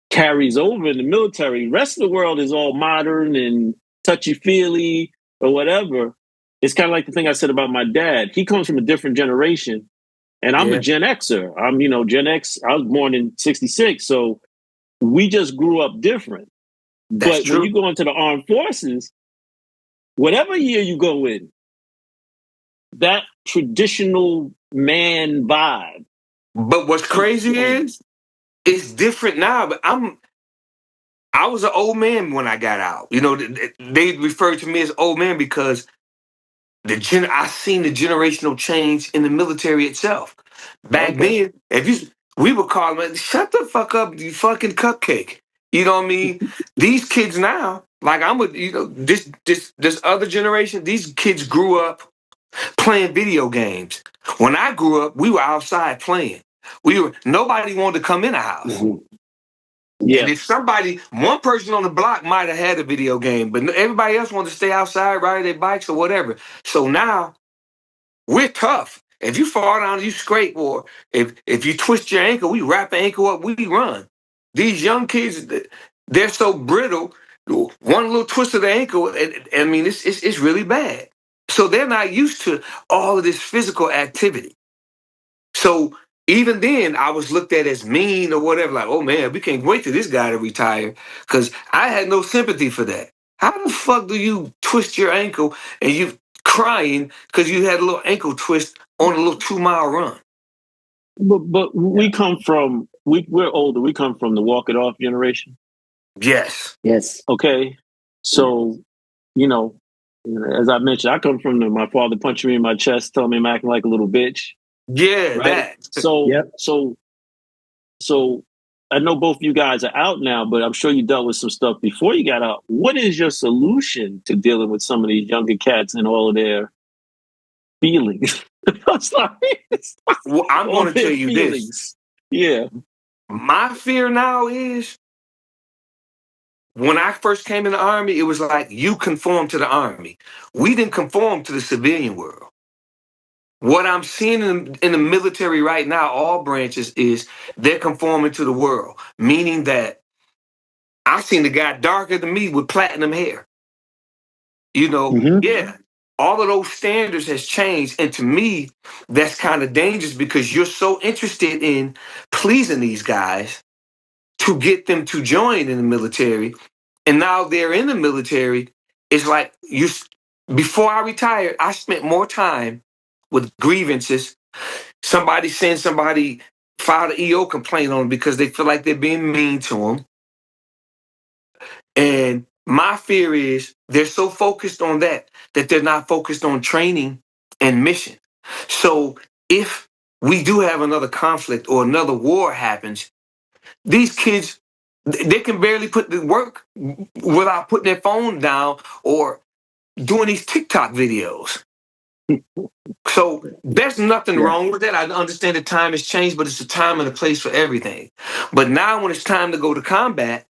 carries over in the military. The rest of the world is all modern and touchy-feely or whatever. It's kind of like the thing I said about my dad. He comes from a different generation, and I'm a Gen Xer. I'm, Gen X. I was born in '66, so we just grew up different. That's But true. when you go into the armed forces, whatever year you go in, that traditional man vibe. But what's crazy is it's different now. But I was an old man when I got out. You know, they refer to me as old man because I seen the generational change in the military itself. Back then, we would call them, shut the fuck up, you fucking cupcake. You know what I mean? These kids now, like I'm with, this other generation, these kids grew up playing video games. When I grew up, we were outside playing. Nobody wanted to come in a house. Mm-hmm. And if one person on the block might have had a video game, but everybody else wanted to stay outside, ride their bikes or whatever. So now we're tough. If you fall down, you scrape, or if you twist your ankle, we wrap the ankle up, we run. These young kids, they're so brittle. One little twist of the ankle, I mean, it's really bad. So they're not used to all of this physical activity. So even then, I was looked at as mean or whatever. Like, oh man, we can't wait for this guy to retire, because I had no sympathy for that. How the fuck do you twist your ankle and you crying because you had a little ankle twist on a little 2-mile run? But we come from we're older. We come from the walk it off generation. Yes. Okay. So, as I mentioned, I come from my father punching me in my chest, telling me I'm acting like a little bitch. Yeah, right? that. So I know both you guys are out now, but I'm sure you dealt with some stuff before you got out. What is your solution to dealing with some of these younger cats and all of their feelings? Well, I'm going to tell you feelings. this. Yeah. My fear now is, when I first came in the Army, it was like, you conform to the Army. We didn't conform to the civilian world. What I'm seeing in the military right now, all branches, is they're conforming to the world, meaning that I seen the guy darker than me with platinum hair. You know, yeah, all of those standards has changed. And to me, that's kind of dangerous because you're so interested in pleasing these guys to get them to join in the military. And now they're in the military. It's like before I retired, I spent more time with grievances. Somebody filed an EO complaint on them because they feel like they're being mean to them. And my fear is they're so focused on that they're not focused on training and mission. So if we do have another conflict or another war happens, these kids, they can barely put the work without putting their phone down or doing these TikTok videos. So there's nothing wrong with that. I understand the time has changed, but it's a time and a place for everything. But now when it's time to go to combat,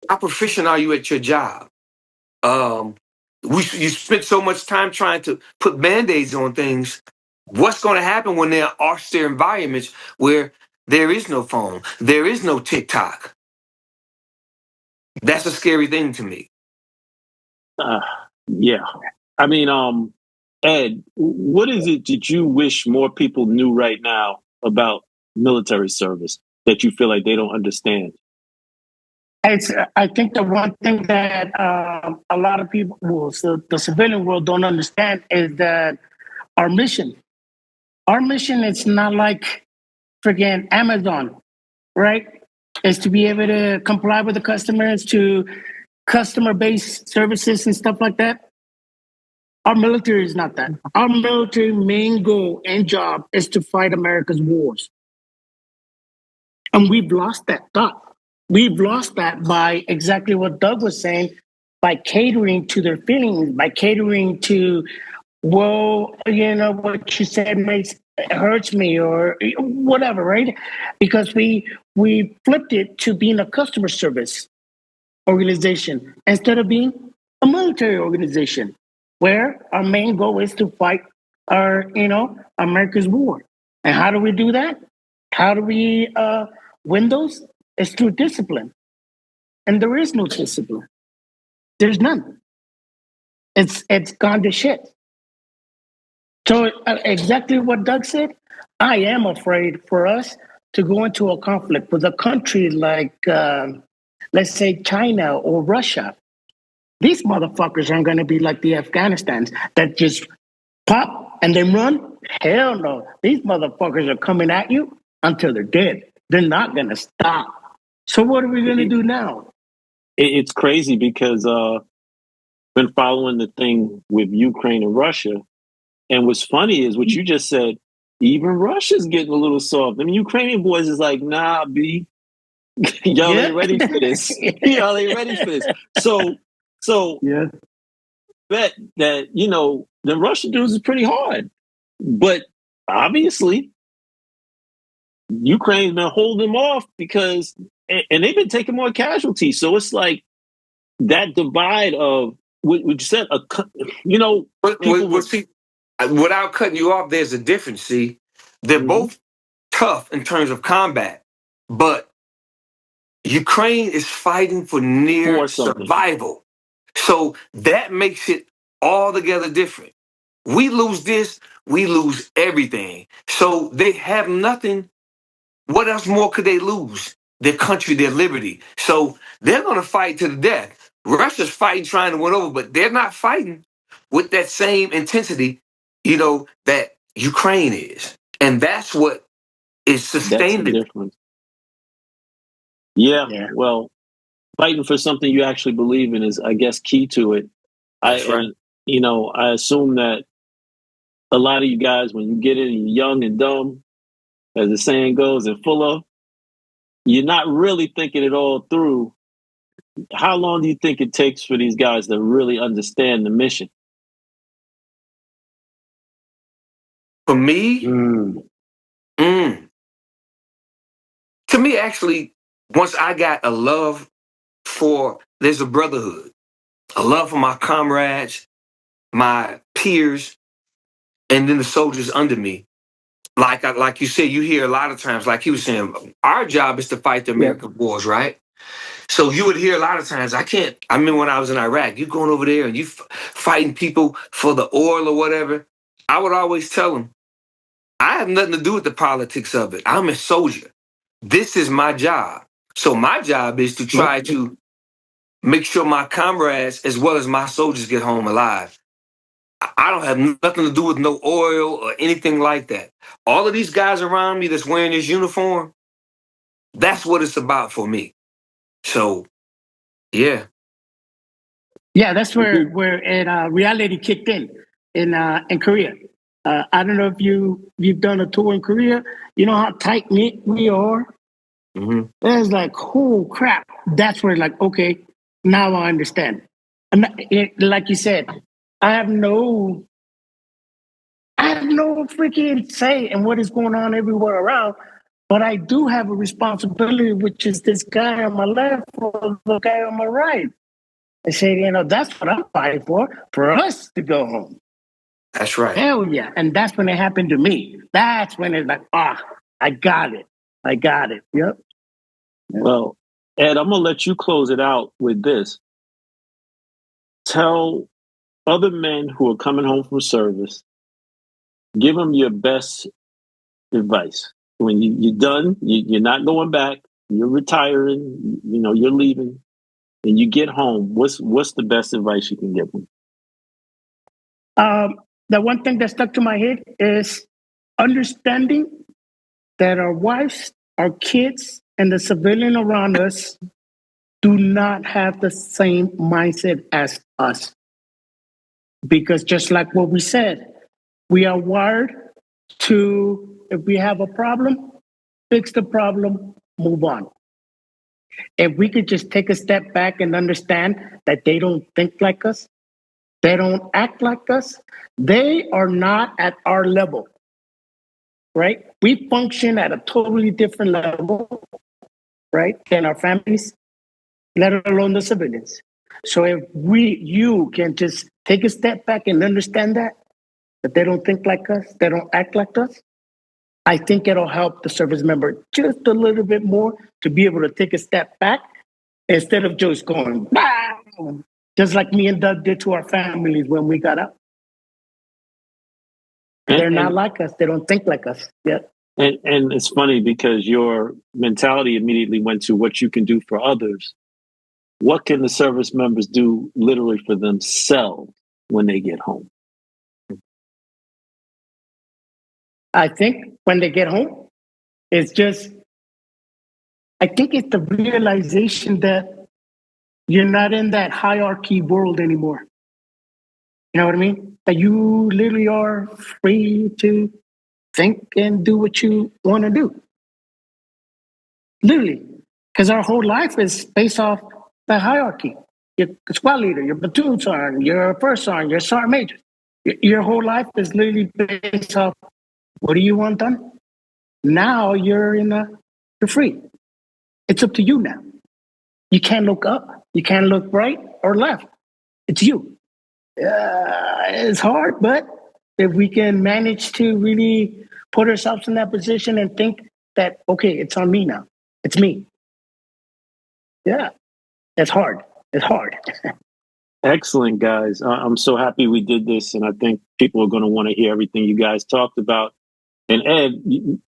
how proficient are you at your job? You spent so much time trying to put band-aids on things. What's going to happen when there are austere environments where there is no phone, there is no TikTok? That's a scary thing to me. Yeah. I mean, Ed, what is it that you wish more people knew right now about military service that you feel like they don't understand? I think the one thing that a lot of people, the civilian world, don't understand is that our mission is not like friggin' Amazon, right? Is to be able to comply with the customers, to customer-based services and stuff like that. Our military is not that. Our military main goal and job is to fight America's wars. And we've lost that thought. We've lost that by exactly what Doug was saying, by catering to their feelings, by catering to, well, you know, what you said hurts me or whatever, right? Because we flipped it to being a customer service organization instead of being a military organization where our main goal is to fight America's war. And how do we do that? How do we win those? It's through discipline. And there is no discipline. There's none. It's gone to shit. So exactly what Doug said, I am afraid for us to go into a conflict with a country like, let's say, China or Russia. These motherfuckers aren't going to be like the Afghanistans that just pop and then run. Hell no. These motherfuckers are coming at you until they're dead. They're not going to stop. So what are we going to do now? It's crazy because I've been following the thing with Ukraine and Russia. And what's funny is what you just said, even Russia's getting a little soft. I mean, Ukrainian boys is like, nah, B, y'all ain't ready for this. Y'all ain't ready for this. So bet that, the Russian dudes is pretty hard. But obviously, Ukraine's been holding them off because, and they've been taking more casualties. So it's like that divide of what you said, See, without cutting you off, there's a difference. See, they're both tough in terms of combat, but Ukraine is fighting for near survival. So that makes it altogether different. We lose this, we lose everything. So they have nothing. What else more could they lose? Their country, their liberty. So they're going to fight to the death. Russia's fighting, trying to win over, but they're not fighting with that same intensity, that Ukraine is. And that's what is sustaining the difference. Yeah. Well, fighting for something you actually believe in is, I guess, key to it. That's right. I assume that a lot of you guys, when you get in, you're young and dumb, as the saying goes, and full of, you're not really thinking it all through. How long do you think it takes for these guys to really understand the mission? For me, to me, actually, once I got a love there's a brotherhood, a love for my comrades, my peers, and then the soldiers under me. Like you said, you hear a lot of times, like he was saying, our job is to fight the American wars, right? So you would hear a lot of times, I remember when I was in Iraq, you going over there and you fighting people for the oil or whatever. I would always tell them, I have nothing to do with the politics of it. I'm a soldier. This is my job. So my job is to try to make sure my comrades as well as my soldiers get home alive. I don't have nothing to do with no oil or anything like that. All of these guys around me that's wearing this uniform, that's what it's about for me. So, yeah. Yeah, that's where reality kicked in Korea. I don't know if you've done a tour in Korea. You know how tight knit we are. Mm-hmm. It's like, oh crap. That's where like, okay, now I understand. And like you said, I have no freaking say in what is going on everywhere around. But I do have a responsibility, which is this guy on my left or the guy on my right. I said, that's what I'm fighting for us to go home. That's right. Hell yeah. And that's when it happened to me. That's when it's like, I got it. Yep. Well, Ed, I'm going to let you close it out with this. Tell other men who are coming home from service, give them your best advice. When you're done, you're not going back, you're retiring, you're leaving, and you get home, what's the best advice you can give them? The one thing that stuck to my head is understanding that our wives, our kids, and the civilian around us do not have the same mindset as us. Because just like what we said, we are wired to, if we have a problem, fix the problem, move on. If we could just take a step back and understand that they don't think like us, they don't act like us, they are not at our level, right? We function at a totally different level, right, than our families, let alone the civilians. So if you can just take a step back and understand that they don't think like us, they don't act like us, I think it'll help the service member just a little bit more to be able to take a step back instead of just going, bam, just like me and Doug did to our families when we got out. They're not like us. They don't think like us. Yeah. And it's funny because your mentality immediately went to what you can do for others. What can the service members do literally for themselves when they get home? I think when they get home, I think it's the realization that you're not in that hierarchy world anymore. You know what I mean? That you literally are free to think and do what you want to do. Literally. Because our whole life is based off the hierarchy. Your squad leader, your platoon sergeant, your first sergeant, your sergeant major. Your whole life is literally based off what do you want done? Now you're free. It's up to you now. You can't look up. You can't look right or left. It's you. It's hard, but if we can manage to really put ourselves in that position and think that, okay, it's on me now. It's me. Yeah, it's hard. It's hard. Excellent, guys. I'm so happy we did this, and I think people are going to want to hear everything you guys talked about. And Ed,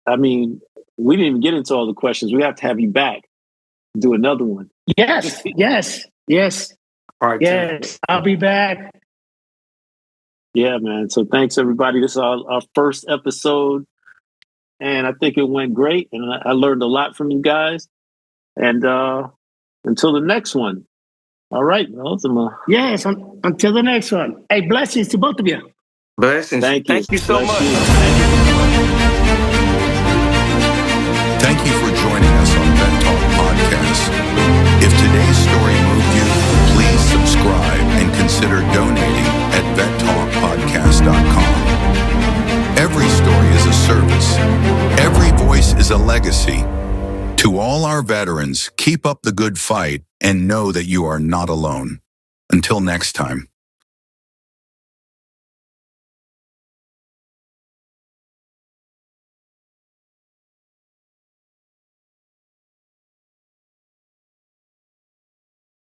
I mean, we didn't even get into all the questions. We have to have you back, do another one. Yes. All right, yes, I'll be back. Yeah, man. So thanks, everybody. This is our first episode, and I think it went great, and I learned a lot from you guys. And until the next one. All right, Ultima. Yes, until the next one. Hey, blessings to both of you. Blessings. Thank you. Thank you so much. Thank you for joining us on Vet Talk Podcast. If today's story moved you, please subscribe and consider donating at vettalkpodcast.com. Every story is a service. Every voice is a legacy. To all our veterans, keep up the good fight and know that you are not alone. Until next time.